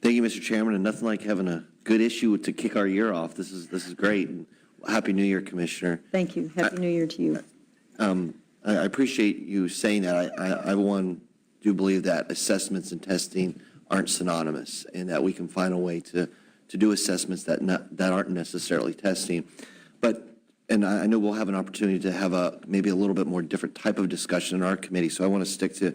Thank you, Mr. Chairman, and nothing like having a good issue to kick our year off. This is great. And Happy New Year, Commissioner. Thank you. Happy New Year to you. I appreciate you saying that. I do believe that assessments and testing aren't synonymous, and that we can find a way to do assessments that aren't necessarily testing. And I know we'll have an opportunity to have maybe a little bit more different type of discussion in our committee. So I want to stick to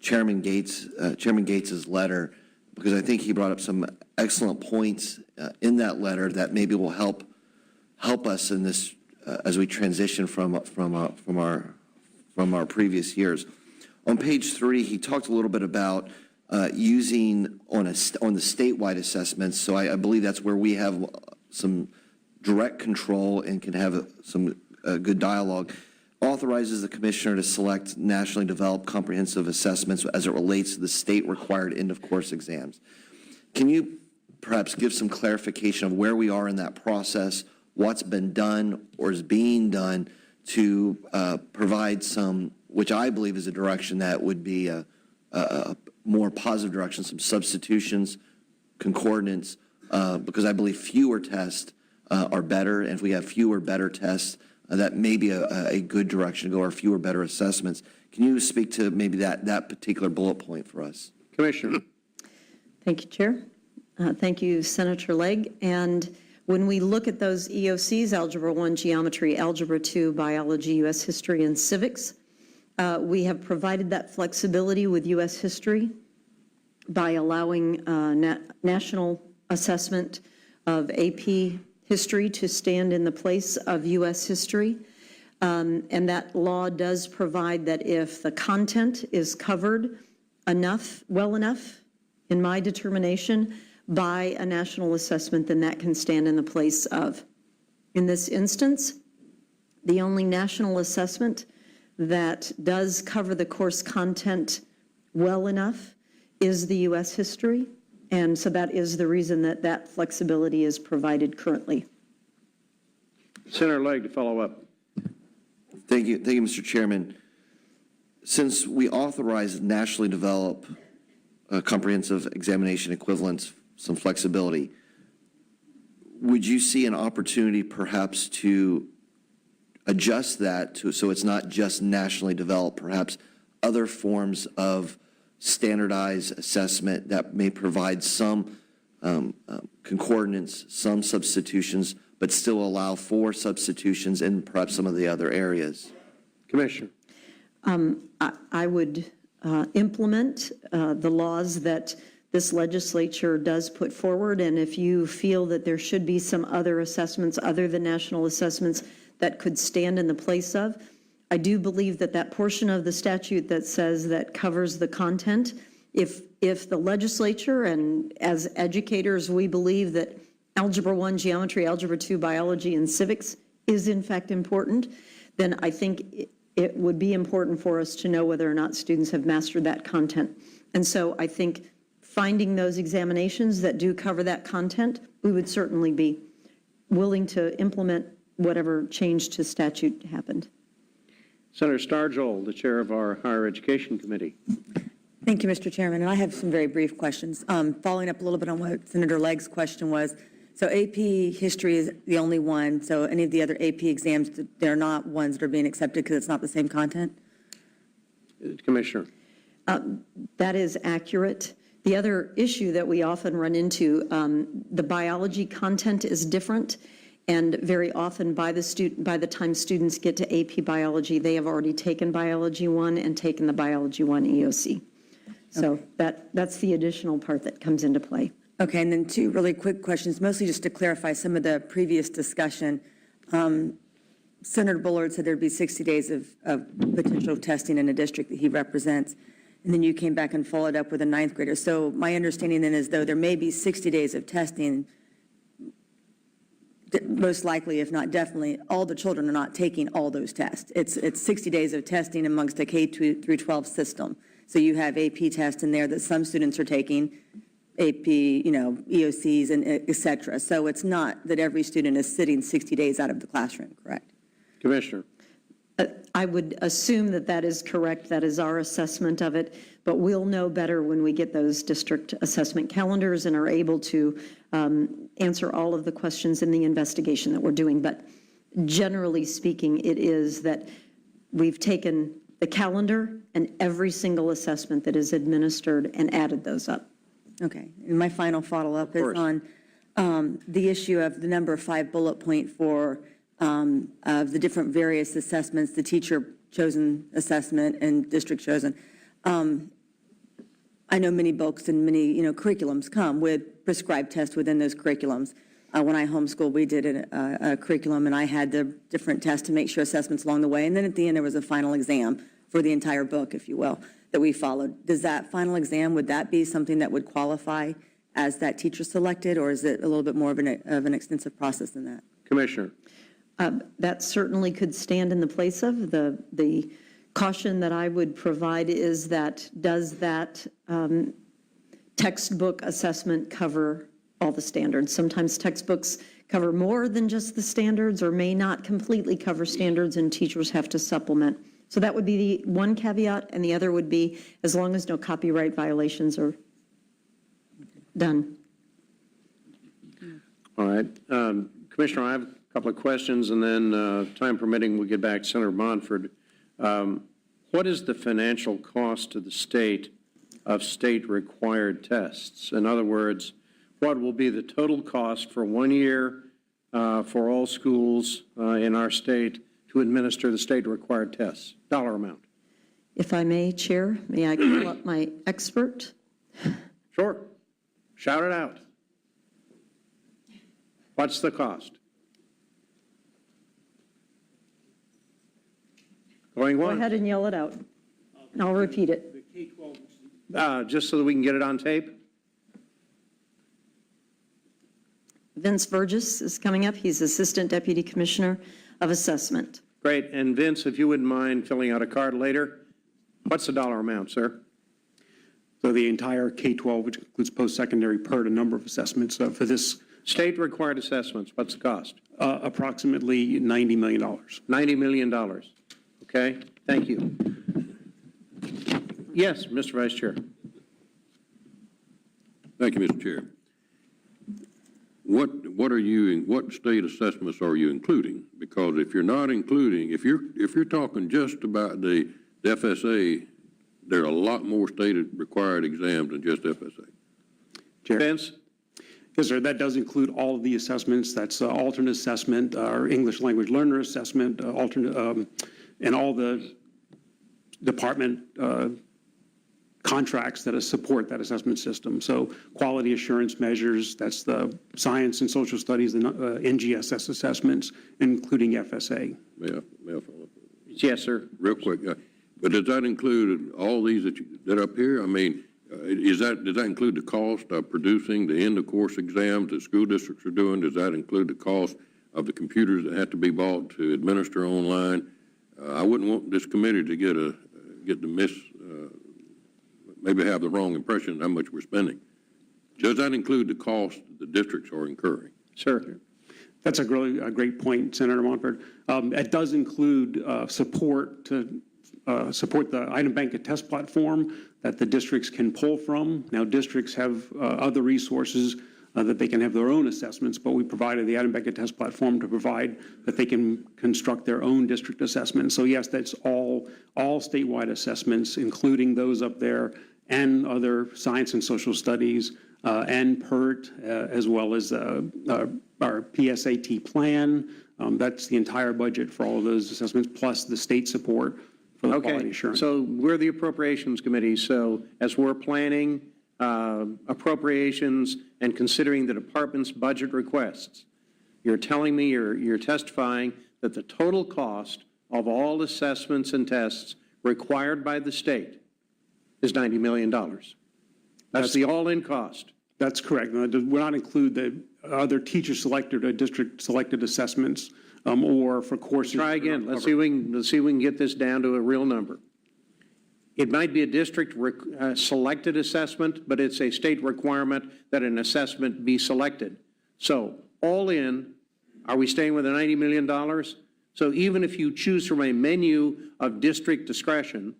Chairman Gates's letter, because I think he brought up some excellent points in that letter that maybe will help us in this as we transition from our previous years. On page 3, he talked a little bit about using on the statewide assessments. So I believe that's where we have some direct control and can have some good dialogue. Authorizes the commissioner to select nationally developed comprehensive assessments as it relates to the state-required end-of-course exams. Can you perhaps give some clarification of where we are in that process, what's been done or is being done to provide some which I believe is a direction that would be a more positive direction, some substitutions, concordance, because I believe fewer tests are better. And if we have fewer better tests, that may be a good direction to go, or fewer better assessments. Can you speak to maybe that particular bullet point for us? Commissioner. Thank you, Chair. Thank you, Senator Legg. And when we look at those EOCs, Algebra 1, Geometry, Algebra 2, Biology, U.S. History, and Civics, we have provided that flexibility with U.S. History by allowing national assessment of AP History to stand in the place of U.S. History. And that law does provide that if the content is covered well enough, in my determination, by a national assessment, then that can stand in the place of. In this instance, the only national assessment that does cover the course content well enough is the U.S. History, and so that is the reason that that flexibility is provided currently. Senator Legg to follow up. Thank you, Mr. Chairman. Since we authorize nationally developed comprehensive examination equivalents, some flexibility, would you see an opportunity perhaps to adjust that so it's not just nationally developed, perhaps other forms of standardized assessment that may provide some concordance, some substitutions, but still allow for substitutions in perhaps some of the other areas? Commissioner. I would implement the laws that this legislature does put forward, and if you feel that there should be some other assessments other than national assessments that could stand in the place of, I do believe that that portion of the statute that says that covers the content, if the legislature and as educators we believe that Algebra 1, Geometry, Algebra 2, Biology, and Civics is in fact important, then I think it would be important for us to know whether or not students have mastered that content. And so I think finding those examinations that do cover that content, we would certainly be willing to implement whatever change to statute happened. Senator Starjoel, the chair of our Higher Education Committee. Thank you, Mr. Chairman. And I have some very brief questions. Following up a little bit on what Senator Legg's question was, so AP History is the only one, so any of the other AP exams, they're not ones that are being accepted because it's not the same content? Commissioner. That is accurate. The other issue that we often run into, the biology content is different, and very often by the time students get to AP Biology, they have already taken Biology 1 and taken the Biology 1 EOC. So that's the additional part that comes into play. Okay, and then two really quick questions, mostly just to clarify some of the previous discussion. Senator Bullard said there'd be 60 days of potential testing in a district that he represents, and then you came back and followed up with a ninth grader. So my understanding then is though there may be 60 days of testing, most likely, if not definitely, all the children are not taking all those tests. It's 60 days of testing amongst a K through 12 system. So you have AP tests in there that some students are taking, AP, EOCs, and et cetera. So it's not that every student is sitting 60 days out of the classroom, correct? Commissioner. I would assume that that is correct. That is our assessment of it, but we'll know better when we get those district assessment calendars and are able to answer all of the questions in the investigation that we're doing. But generally speaking, it is that we've taken the calendar and every single assessment that is administered and added those up. Okay, and my final follow-up is on the issue of the number 5 bullet point for of the different various assessments, the teacher-chosen assessment and district-chosen. I know many books and many, curriculums come with prescribed tests within those curriculums. When I homeschooled, we did a curriculum, and I had the different tests to make sure assessments along the way, and then at the end, there was a final exam for the entire book, if you will, that we followed. Does that final exam, would that be something that would qualify as that teacher selected, or is it a little bit more of an extensive process than that? Commissioner. That certainly could stand in the place of. The caution that I would provide is that does that textbook assessment cover all the standards? Sometimes textbooks cover more than just the standards or may not completely cover standards, and teachers have to supplement. So that would be the one caveat, and the other would be as long as no copyright violations are done. All right. Commissioner, I have a couple of questions, and then, time permitting, we'll get back to Senator Montford. What is the financial cost to the state of state-required tests? In other words, what will be the total cost for 1 year for all schools in our state to administer the state-required tests? Dollar amount. If I may, Chair, may I call up my expert? Sure. Shout it out. What's the cost? Going Go once. ahead and yell it out, and I'll repeat it. Just so that we can get it on tape? Vince Burgess is coming up. He's Assistant Deputy Commissioner of Assessment. Great. And Vince, if you wouldn't mind filling out a card later, what's the dollar amount, sir? So the entire K-12, which includes post-secondary, PERT, a number of assessments for this, State-required assessments, what's the cost? approximately $90 million. $90 million. Okay, thank you. Yes, Mr. Vice Chair. Thank you, Mr. Chair. What state assessments are you including? Because if you're not including, if you're talking just about the FSA, there are a lot more state-required exams than just FSA. Chair. Vince? Yes, sir, that does include all of the assessments. That's alternate assessment, our English language learner assessment, alternate, and all the department contracts that support that assessment system. So quality assurance measures, that's the science and social studies, the NGSS assessments, including FSA. May I follow up? Yes, sir. Real quick, but does that include all these that are up here? I mean, does that include the cost of producing the end-of-course exams that school districts are doing? Does that include the cost of the computers that have to be bought to administer online? I wouldn't want this committee to maybe have the wrong impression of how much we're spending. Does that include the cost the districts are incurring? Sir. That's a great point, Senator Montford. It does include support to support the item bank and test platform that the districts can pull from. Now, districts have other resources that they can have their own assessments, but we provided the item bank and test platform to provide that they can construct their own district assessments. So yes, that's all statewide assessments, including those up there and other science and social studies and PERT, as well as our PSAT plan. That's the entire budget for all of those assessments, plus the state support for the quality assurance. So we're the Appropriations Committee, so as we're planning appropriations and considering the department's budget requests, you're telling me, you're testifying that the total cost of all assessments and tests required by the state is $90 million. That's the all-in cost. That's correct. Now, it would not include the other teacher-selected or district-selected assessments or for courses. Try again. Let's see if we can get this down to a real number. It might be a district selected assessment, but it's a state requirement that an assessment be selected. So all in, are we staying with the $90 million? So even if you choose from a menu of district discretion,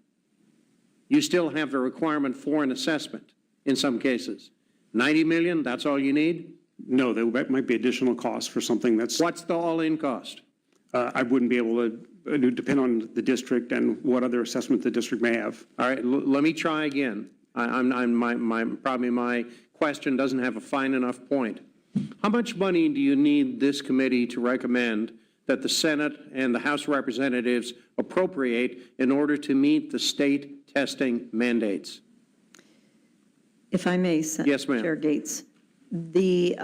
you still have the requirement for an assessment in some cases. 90 million, that's all you need? No, there might be additional costs for something that's. What's the all-in cost? I wouldn't be able to, it would depend on the district and what other assessment the district may have. All right, let me try again. Probably my question doesn't have a fine enough point. How much money do you need this committee to recommend that the Senate and the House of Representatives appropriate in order to meet the state testing mandates? If I may, Yes, ma'am. Chair Gates, this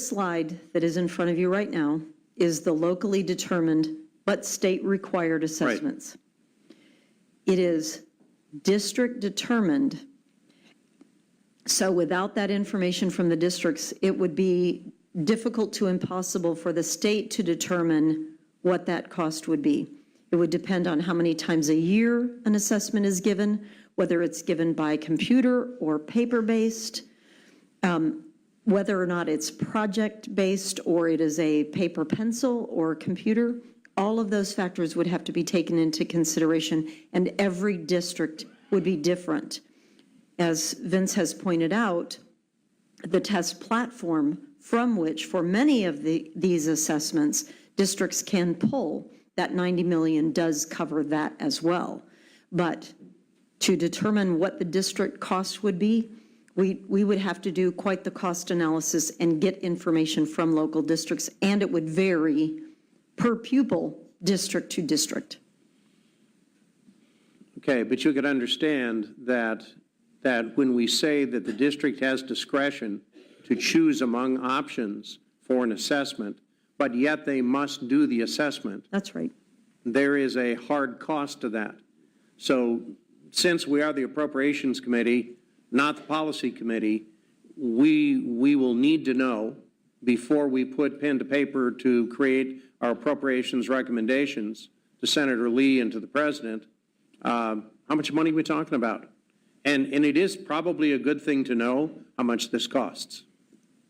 slide that is in front of you right now is the locally determined but state-required assessments. Right. It is district determined. So without that information from the districts, it would be difficult to impossible for the state to determine what that cost would be. It would depend on how many times a year an assessment is given, whether it's given by computer or paper-based, whether or not it's project-based or it is a paper pencil or computer. All of those factors would have to be taken into consideration, and every district would be different. As Vince has pointed out, the test platform from which, for many of these assessments, districts can pull, that 90 million does cover that as well. But to determine what the district cost would be, we would have to do quite the cost analysis and get information from local districts, and it would vary per pupil, district to district. Okay, but you could understand that when we say that the district has discretion to choose among options for an assessment, but yet they must do the assessment, That's right. there is a hard cost to that. So since we are the Appropriations Committee, not the Policy Committee, we will need to know before we put pen to paper to create our appropriations recommendations to Senator Lee and to the President, how much money are we talking about? And it is probably a good thing to know how much this costs.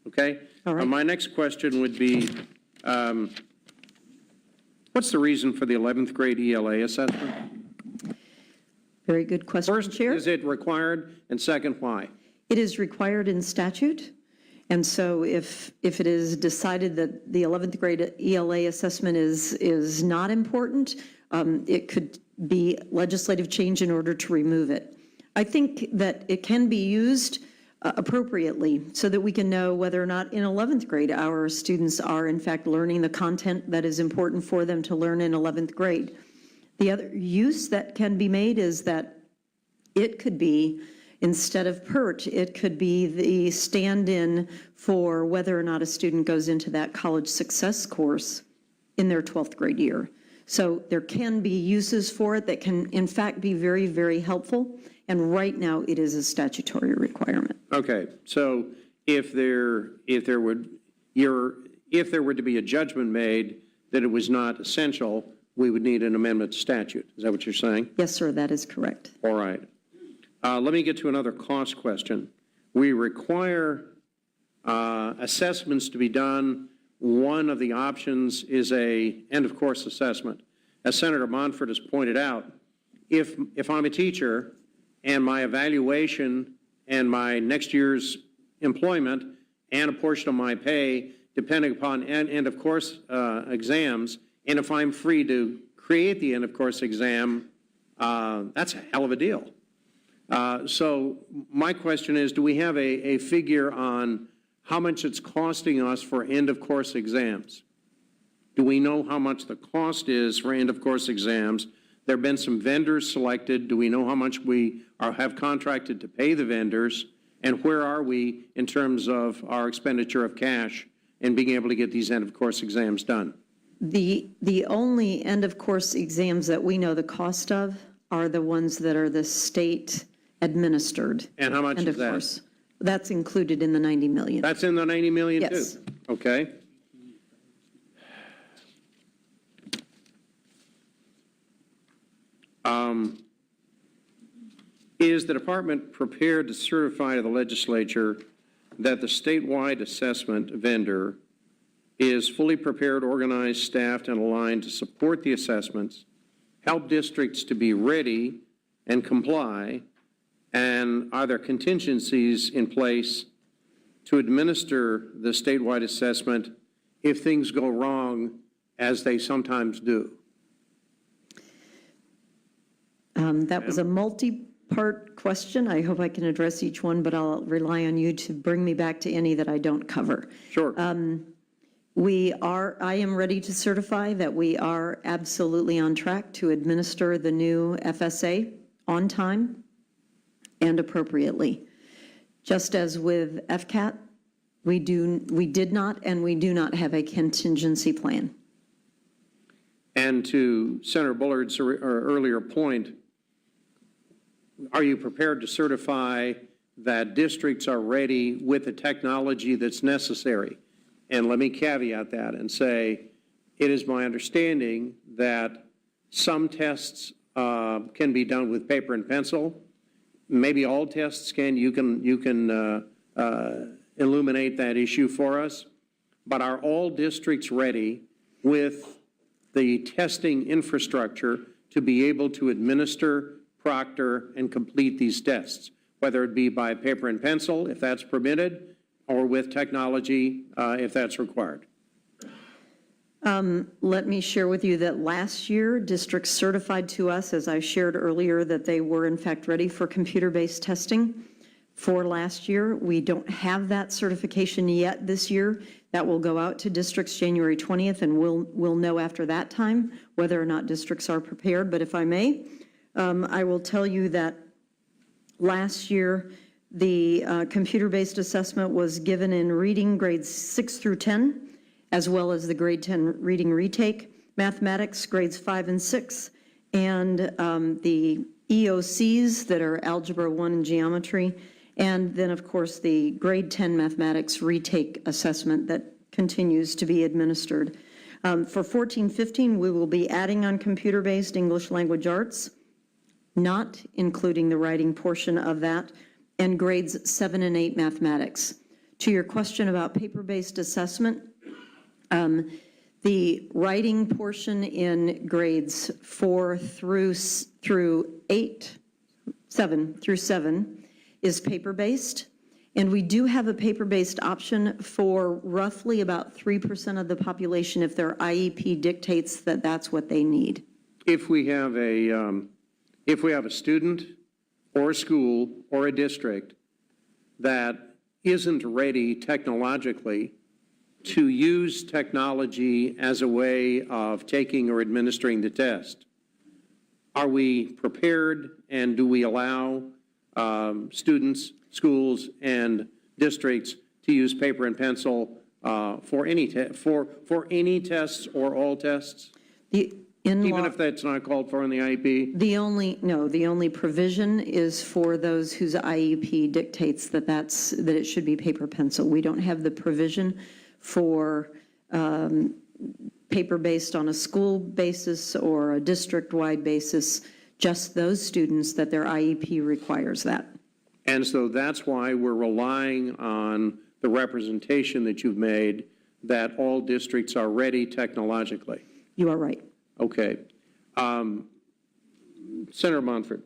Okay? All right. My next question would be, what's the reason for the 11th grade ELA assessment? Very good question, First, Chair. is it required? And second, why? It is required in statute. And so if it is decided that the 11th grade ELA assessment is not important, it could be legislative change in order to remove it. I think that it can be used appropriately so that we can know whether or not in 11th grade our students are in fact learning the content that is important for them to learn in 11th grade. The other use that can be made is that it could be, instead of PERT, it could be the stand-in for whether or not a student goes into that college success course in their 12th grade year. So there can be uses for it that can in fact be very, very helpful. And right now it is a statutory requirement. Okay, so if there were to be a judgment made that it was not essential, we would need an amendment to statute. Is that what you're saying? Yes, sir, that is correct. All right. Let me get to another cost question. We require assessments to be done. One of the options is a end-of-course assessment. As Senator Monfort has pointed out, if I'm a teacher and my evaluation and my next year's employment and a portion of my pay, depending upon end-of-course exams, and if I'm free to create the end-of-course exam, that's a hell of a deal. So my question is, do we have a figure on how much it's costing us for end-of-course exams? Do we know how much the cost is for end-of-course exams? There have been some vendors selected. Do we know how much we have contracted to pay the vendors? And where are we in terms of our expenditure of cash and being able to get these end-of-course exams done? The only end-of-course exams that we know the cost of are the ones that are the state administered. And how much end is of that? course. That's included in the 90 million. That's in the 90 million too? Yes. Okay. Is the department prepared to certify to the legislature that the statewide assessment vendor is fully prepared, organized, staffed, and aligned to support the assessments, help districts to be ready and comply, and are there contingencies in place to administer the statewide assessment if things go wrong, as they sometimes do? That was a multi-part question. I hope I can address each one, but I'll rely on you to bring me back to any that I don't cover. Sure. I am ready to certify that we are absolutely on track to administer the new FSA on time and appropriately. Just as with FCAT, we did not and we do not have a contingency plan. And to Senator Bullard's earlier point, are you prepared to certify that districts are ready with the technology that's necessary? And let me caveat that and say, it is my understanding that some tests can be done with paper and pencil. Maybe all tests can. You can illuminate that issue for us. But are all districts ready with the testing infrastructure to be able to administer, proctor, and complete these tests, whether it be by paper and pencil, if that's permitted, or with technology, if that's required. Let me share with you that last year, districts certified to us, as I shared earlier, that they were in fact ready for computer-based testing for last year. We don't have that certification yet this year. That will go out to districts January 20th, and we'll know after that time whether or not districts are prepared. But if I may, I will tell you that last year, the computer-based assessment was given in reading grades 6 through 10, as well as the grade 10 reading retake, mathematics grades 5 and 6, and the EOCs that are algebra 1 and geometry, and then, of course, the grade 10 mathematics retake assessment that continues to be administered. For 14-15, we will be adding on computer-based English language arts, not including the writing portion of that, and grades 7 and 8 mathematics. To your question about paper-based assessment, the writing portion in grades 4 through 7 is paper-based, and we do have a paper-based option for roughly about 3% of the population if their IEP dictates that that's what they need. If we have a student or a school or a district that isn't ready technologically to use technology as a way of taking or administering the test, are we prepared, and do we allow students, schools, and districts to use paper and pencil for any tests or all tests? Even if that's not called for in the IEP? The only provision is for those whose IEP dictates that it should be paper pencil. We don't have the provision for paper-based on a school basis or a district-wide basis, just those students that their IEP requires that. And so that's why we're relying on the representation that you've made that all districts are ready technologically. You are right. Okay. Senator Monfort.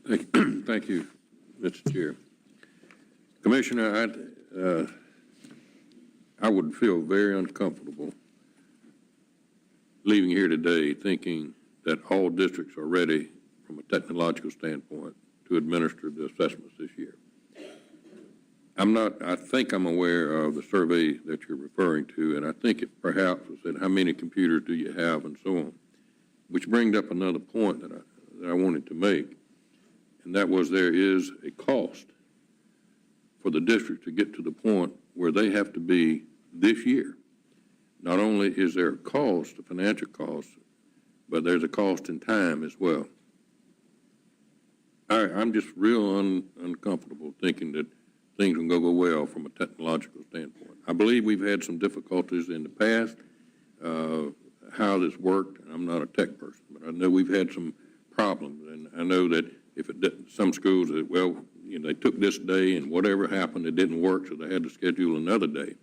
Thank you, Mr. Chair. Commissioner, I would feel very uncomfortable leaving here today thinking that all districts are ready from a technological standpoint to administer the assessments this year. I think I'm aware of the survey that you're referring to, and I think it perhaps said how many computers do you have and so on, which brings up another point that I wanted to make, and that was there is a cost for the district to get to the point where they have to be this year. Not only is there a cost, a financial cost, but there's a cost in time as well. I'm just real uncomfortable thinking that things will go well from a technological standpoint. I believe we've had some difficulties in the past, how this worked. I'm not a tech person, but I know we've had some problems, and I know that if some schools, they took this day and whatever happened, it didn't work, so they had to schedule another day.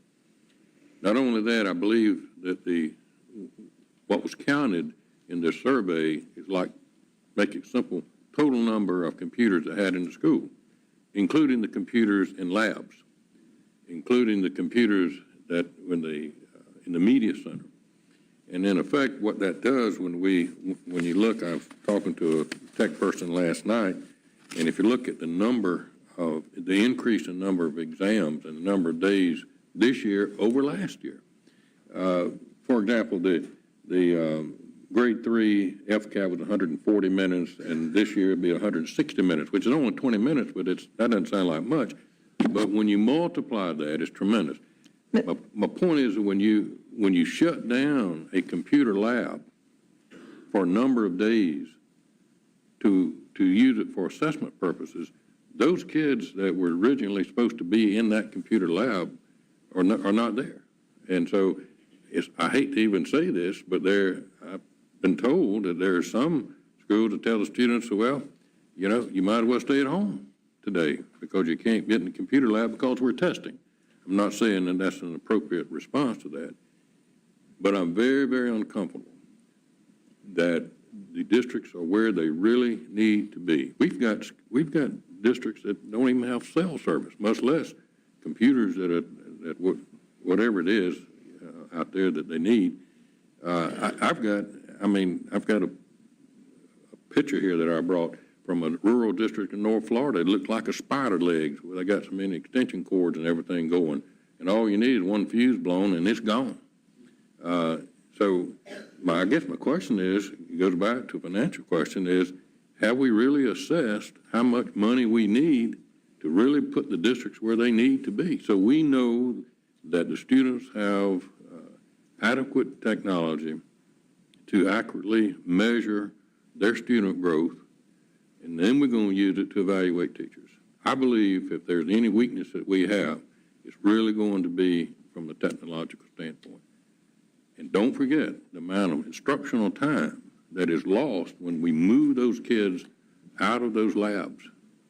Not only that, I believe that what was counted in this survey is like, make it simple, total number of computers they had in the school, including the computers in labs, including the computers that in the media center. And in effect, what that does when you look, I was talking to a tech person last night, and if you look at the increase in number of exams and the number of days this year over last year. For example, the grade 3 FCAT was 140 minutes, and this year it'd be 160 minutes, which is only 20 minutes, but that doesn't sound like much. But when you multiply that, it's tremendous. My point is that when you shut down a computer lab for a number of days to use it for assessment purposes, those kids that were originally supposed to be in that computer lab are not there. And so I hate to even say this, but I've been told that there are some schools that tell the students, well, you might as well stay at home today because you can't get in the computer lab because we're testing. I'm not saying that that's an appropriate response to that. But I'm very, very uncomfortable that the districts are where they really need to be. We've got districts that don't even have cell service, much less computers that whatever it is out there that they need. I've got a picture here that I brought from a rural district in North Florida. It looked like a spider legs where they got so many extension cords and everything going. And all you need is one fuse blown and it's gone. So I guess my question is, it goes back to a financial question, is have we really assessed how much money we need to really put the districts where they need to be? So we know that the students have adequate technology to accurately measure their student growth, and then we're going to use it to evaluate teachers. I believe if there's any weakness that we have, it's really going to be from the technological standpoint. And don't forget the amount of instructional time that is lost when we move those kids out of those labs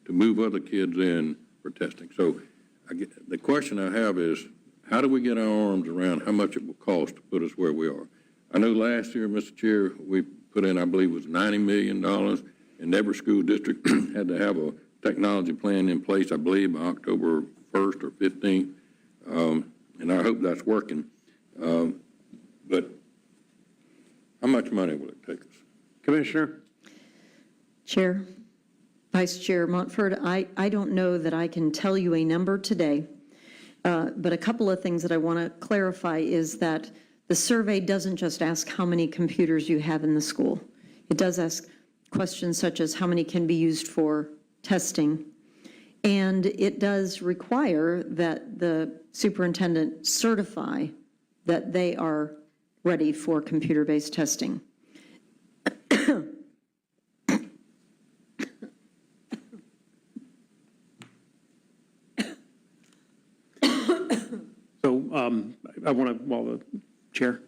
to move other kids in for testing. So the question I have is, how do we get our arms around how much it will cost to put us where we are? I know last year, Mr. Chair, we put in, I believe it was $90 million, and every school district had to have a technology plan in place, I believe, by October 1st or 15th, and I hope that's working. But how much money will it take us? Commissioner? Chair, Vice Chair Montford, I don't know that I can tell you a number today, but a couple of things that I want to clarify is that the survey doesn't just ask how many computers you have in the school. It does ask questions such as how many can be used for testing, and it does require that the superintendent certify that they are ready for computer-based testing. So I want to, while the chair.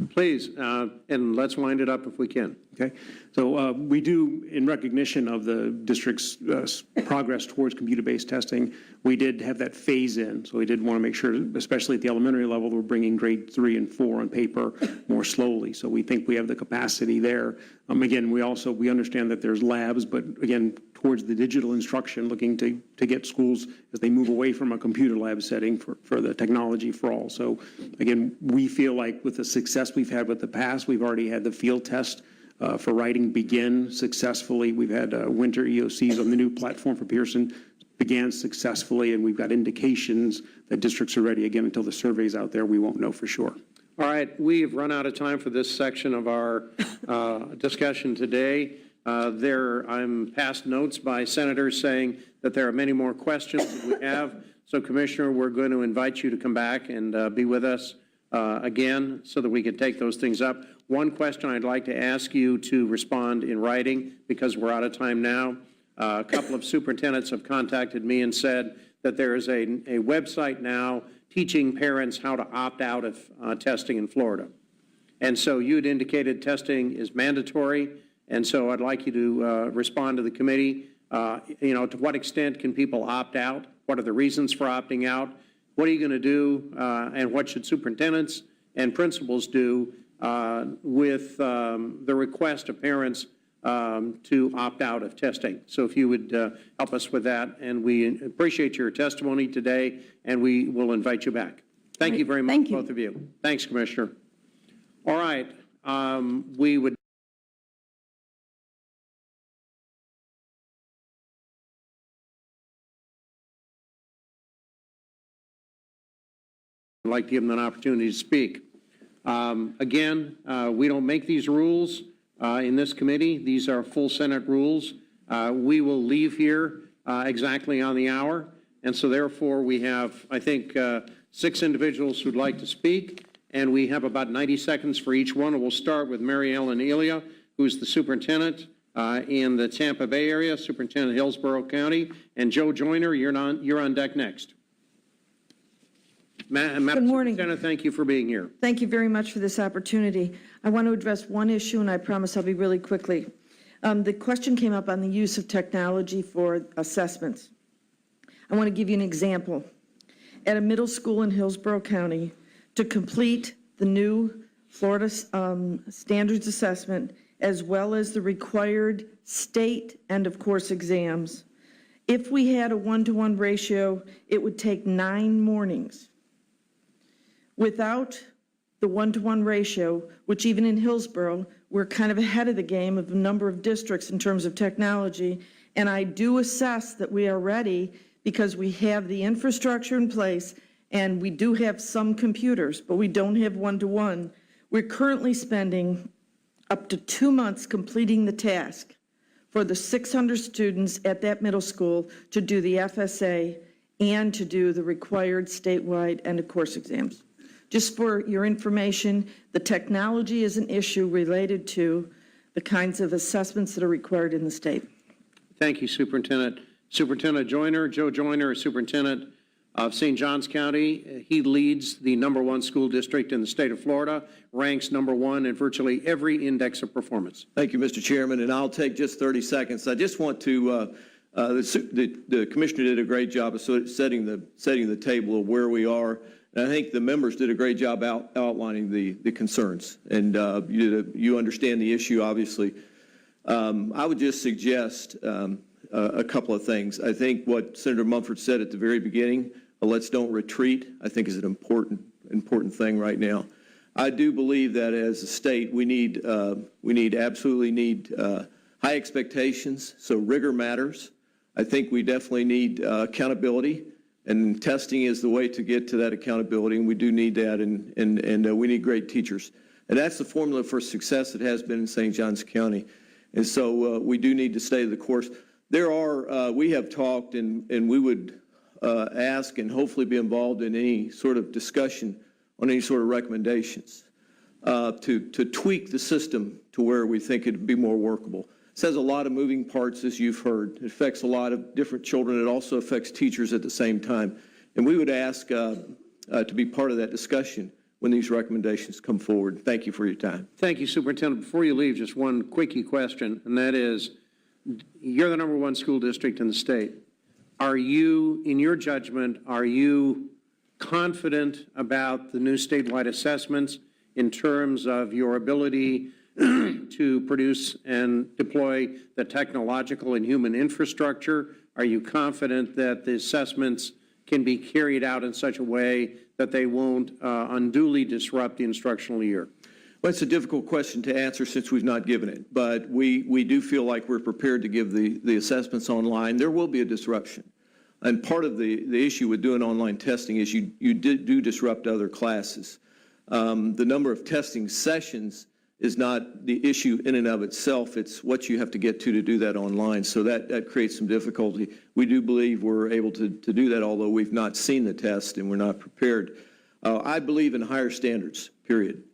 Please, and let's wind it up if we can. Okay, so we do, in recognition of the district's progress towards computer-based testing, we did have that phase in. So we did want to make sure, especially at the elementary level, we're bringing grade 3 and 4 on paper more slowly. So we think we have the capacity there. Again, we understand that there's labs, but again, towards the digital instruction, looking to get schools as they move away from a computer lab setting for the technology for all. So again, we feel like with the success we've had with the past, we've already had the field test for writing begin successfully. We've had winter EOCs on the new platform for Pearson began successfully, and we've got indications that districts are ready. Again, until the survey's out there, we won't know for sure. All right, we've run out of time for this section of our discussion today. I'm passed notes by senators saying that there are many more questions that we have. So, Commissioner, we're going to invite you to come back and be with us again so that we can take those things up. One question I'd like to ask you to respond in writing because we're out of time now. A couple of superintendents have contacted me and said that there is a website now teaching parents how to opt out of testing in Florida. And so you'd indicated testing is mandatory, and so I'd like you to respond to the committee. To what extent can people opt out? What are the reasons for opting out? What are you going to do, and what should superintendents and principals do with the request of parents to opt out of testing? So if you would help us with that, and we appreciate your testimony today, and we will invite you back. Thank you very much, both of you. Thanks, Commissioner. All right, we would like to give them an opportunity to speak. Again, we don't make these rules in this committee. These are full Senate rules. We will leave here exactly on the hour, and so therefore we have, I think, 6 individuals who'd like to speak, and we have about 90 seconds for each one. And we'll start with Mary Ellen Elia, who's the superintendent in the Tampa Bay area, superintendent of Hillsborough County, and Joe Joyner, you're on deck next. Madam morning. Superintendent, thank you for being here. Thank you very much for this opportunity. I want to address one issue, and I promise I'll be really quickly. The question came up on the use of technology for assessments. I want to give you an example. At a middle school in Hillsborough County, to complete the new Florida standards assessment, as well as the required state end of course exams. If we had a 1-to-1 ratio, it would take 9 mornings. Without the 1-to-1 ratio, which even in Hillsborough, we're kind of ahead of the game of a number of districts in terms of technology, and I do assess that we are ready because we have the infrastructure in place and we do have some computers, but we don't have 1-to-1. We're currently spending up to 2 months completing the task for the 600 students at that middle school to do the FSA and to do the required statewide end of course exams. Just for your information, the technology is an issue related to the kinds of assessments that are required in the state. Thank you, Superintendent. Superintendent Joyner, Joe Joyner, is Superintendent of St. Johns County. He leads the #1 school district in the state of Florida, ranks #1 in virtually every index of performance. Thank you, Mr. Chairman, and I'll take just 30 seconds. I just want to, the commissioner did a great job of setting the table of where we are, and I think the members did a great job outlining the concerns, and you understand the issue, obviously. I would just suggest a couple of things. I think what Senator Mumford said at the very beginning, let's don't retreat, I think is an important thing right now. I do believe that as a state, we absolutely need high expectations, so rigor matters. I think we definitely need accountability, and testing is the way to get to that accountability, and we do need that, and we need great teachers. And that's the formula for success that has been in St. Johns County. And so we do need to stay the course. We have talked, and we would ask and hopefully be involved in any sort of discussion on any sort of recommendations to tweak the system to where we think it'd be more workable. This has a lot of moving parts, as you've heard. It affects a lot of different children. It also affects teachers at the same time. And we would ask to be part of that discussion when these recommendations come forward. Thank you for your time. Thank you, Superintendent. Before you leave, just one quickie question, and that is, you're the #1 school district in the state. Are you, in your judgment, are you confident about the new statewide assessments in terms of your ability to produce and deploy the technological and human infrastructure? Are you confident that the assessments can be carried out in such a way that they won't unduly disrupt the instructional year? Well, it's a difficult question to answer since we've not given it, but we do feel like we're prepared to give the assessments online. There will be a disruption. And part of the issue with doing online testing is you do disrupt other classes. The number of testing sessions is not the issue in and of itself. It's what you have to get to do that online. So that creates some difficulty. We do believe we're able to do that, although we've not seen the test and we're not prepared. I believe in higher standards, period.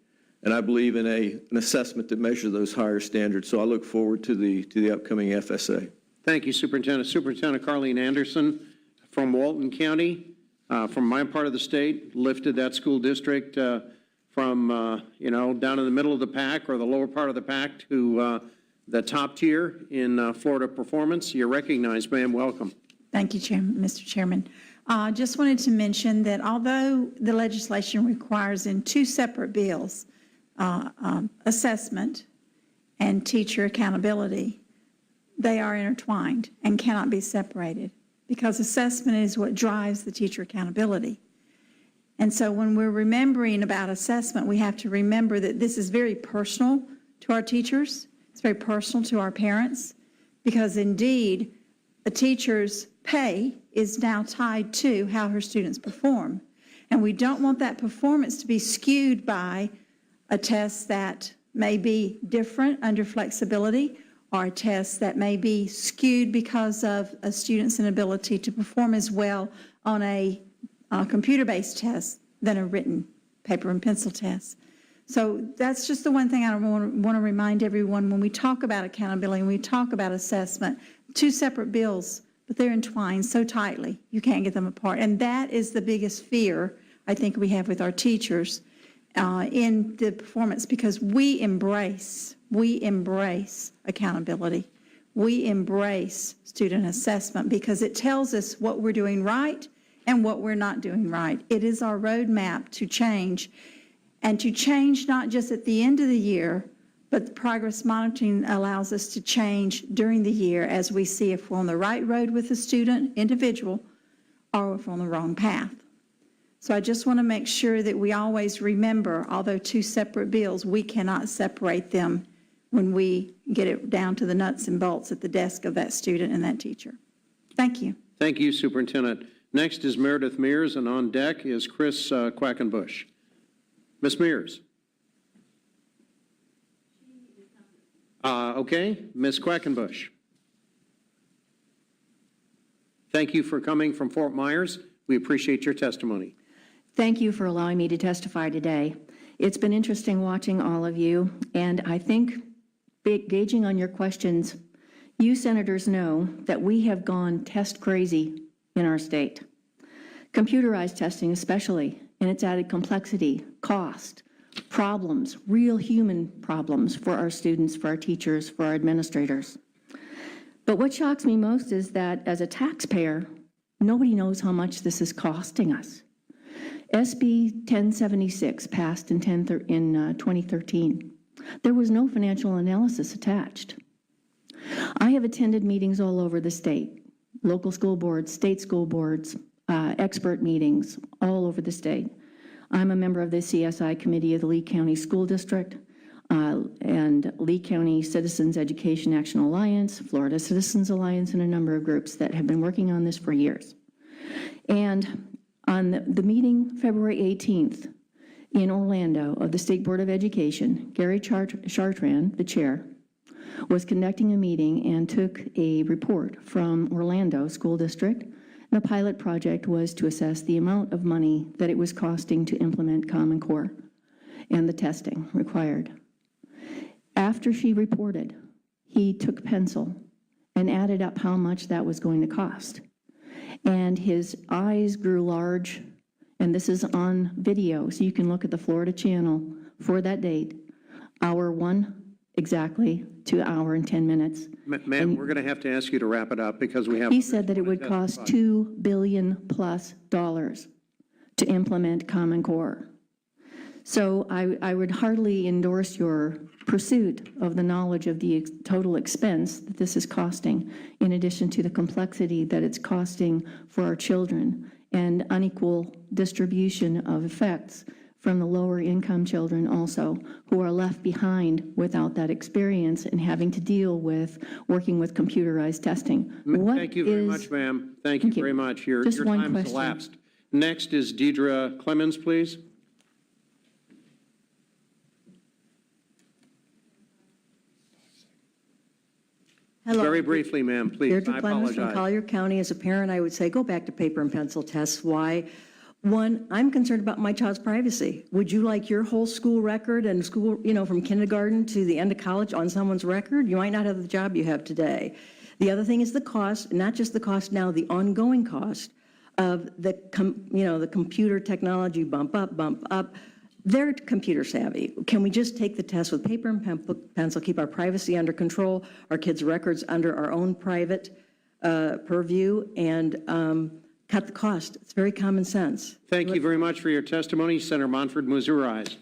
And I believe in an assessment that measures those higher standards. So I look forward to the upcoming FSA. Thank you, Superintendent. Superintendent Carleen Anderson from Walton County, from my part of the state, lifted that school district from, down in the middle of the pack or the lower part of the pack to the top tier in Florida performance. You're recognized, ma'am. Welcome. Thank you, Mr. Chairman. Just wanted to mention that although the legislation requires in 2 separate bills assessment and teacher accountability, they are intertwined and cannot be separated because assessment is what drives the teacher accountability. And so when we're remembering about assessment, we have to remember that this is very personal to our teachers. It's very personal to our parents because indeed a teacher's pay is now tied to how her students perform. And we don't want that performance to be skewed by a test that may be different under flexibility or a test that may be skewed because of a student's inability to perform as well on a computer-based test than a written paper and pencil test. So that's just the one thing I want to remind everyone when we talk about accountability, when we talk about assessment, 2 separate bills, but they're entwined so tightly, you can't get them apart. And that is the biggest fear I think we have with our teachers in the performance because we embrace accountability. We embrace student assessment because it tells us what we're doing right and what we're not doing right. It is our roadmap to change. and to change not just at the end of the year, but the progress monitoring allows us to change during the year as we see if we're on the right road with the student, individual, or if we're on the wrong path. So I just want to make sure that we always remember, although two separate bills, we cannot separate them when we get it down to the nuts and bolts at the desk of that student and that teacher. Thank you. Thank you, Superintendent. Next is Meredith Mears, and on deck is Chris Quackenbush. Ms. Mears. Okay, Ms. Quackenbush. Thank you for coming from Fort Myers. We appreciate your testimony. Thank you for allowing me to testify today. It's been interesting watching all of you, and I think, gauging on your questions, you senators know that we have gone test crazy in our state. Computerized testing especially, and its added complexity, cost, problems, real human problems for our students, for our teachers, for our administrators. But what shocks me most is that as a taxpayer, nobody knows how much this is costing us. SB 1076 passed in 2013. There was no financial analysis attached. I have attended meetings all over the state, local school boards, state school boards, expert meetings all over the state. I'm a member of the CSI Committee of the Lee County School District and Lee County Citizens Education Action Alliance, Florida Citizens Alliance, and a number of groups that have been working on this for years. And on the meeting February 18th in Orlando of the State Board of Education, Gary Chartrand, the chair, was conducting a meeting and took a report from Orlando School District. The pilot project was to assess the amount of money that it was costing to implement Common Core and the testing required. After she reported, he took pencil and added up how much that was going to cost. And his eyes grew large, and this is on video, so you can look at the Florida channel for that date, hour 1 exactly to hour and 10 minutes. Ma'am, we're going to have to ask you to wrap it up because we have... He said that it would cost $2 billion plus to implement Common Core. So I would heartily endorse your pursuit of the knowledge of the total expense that this is costing, in addition to the complexity that it's costing for our children and unequal distribution of effects from the lower income children also, who are left behind without that experience and having to deal with working with computerized testing. Thank you very much, ma'am. Thank you very much. Your time has elapsed. Next is Deidre Clemens, please. Hello. Very briefly, ma'am, please. Deirdre I Clemens from apologize. Collier County. As a parent, I would say go back to paper and pencil tests. Why? One, I'm concerned about my child's privacy. Would you like your whole school record and school, from kindergarten to the end of college on someone's record? You might not have the job you have today. The other thing is the cost, not just the cost now, the ongoing cost of the computer technology bump up. They're computer savvy. Can we just take the test with paper and pencil, keep our privacy under control, our kids' records under our own private purview, and cut the cost? It's very common sense. Thank you very much for your testimony. Senator Montford moves to rise.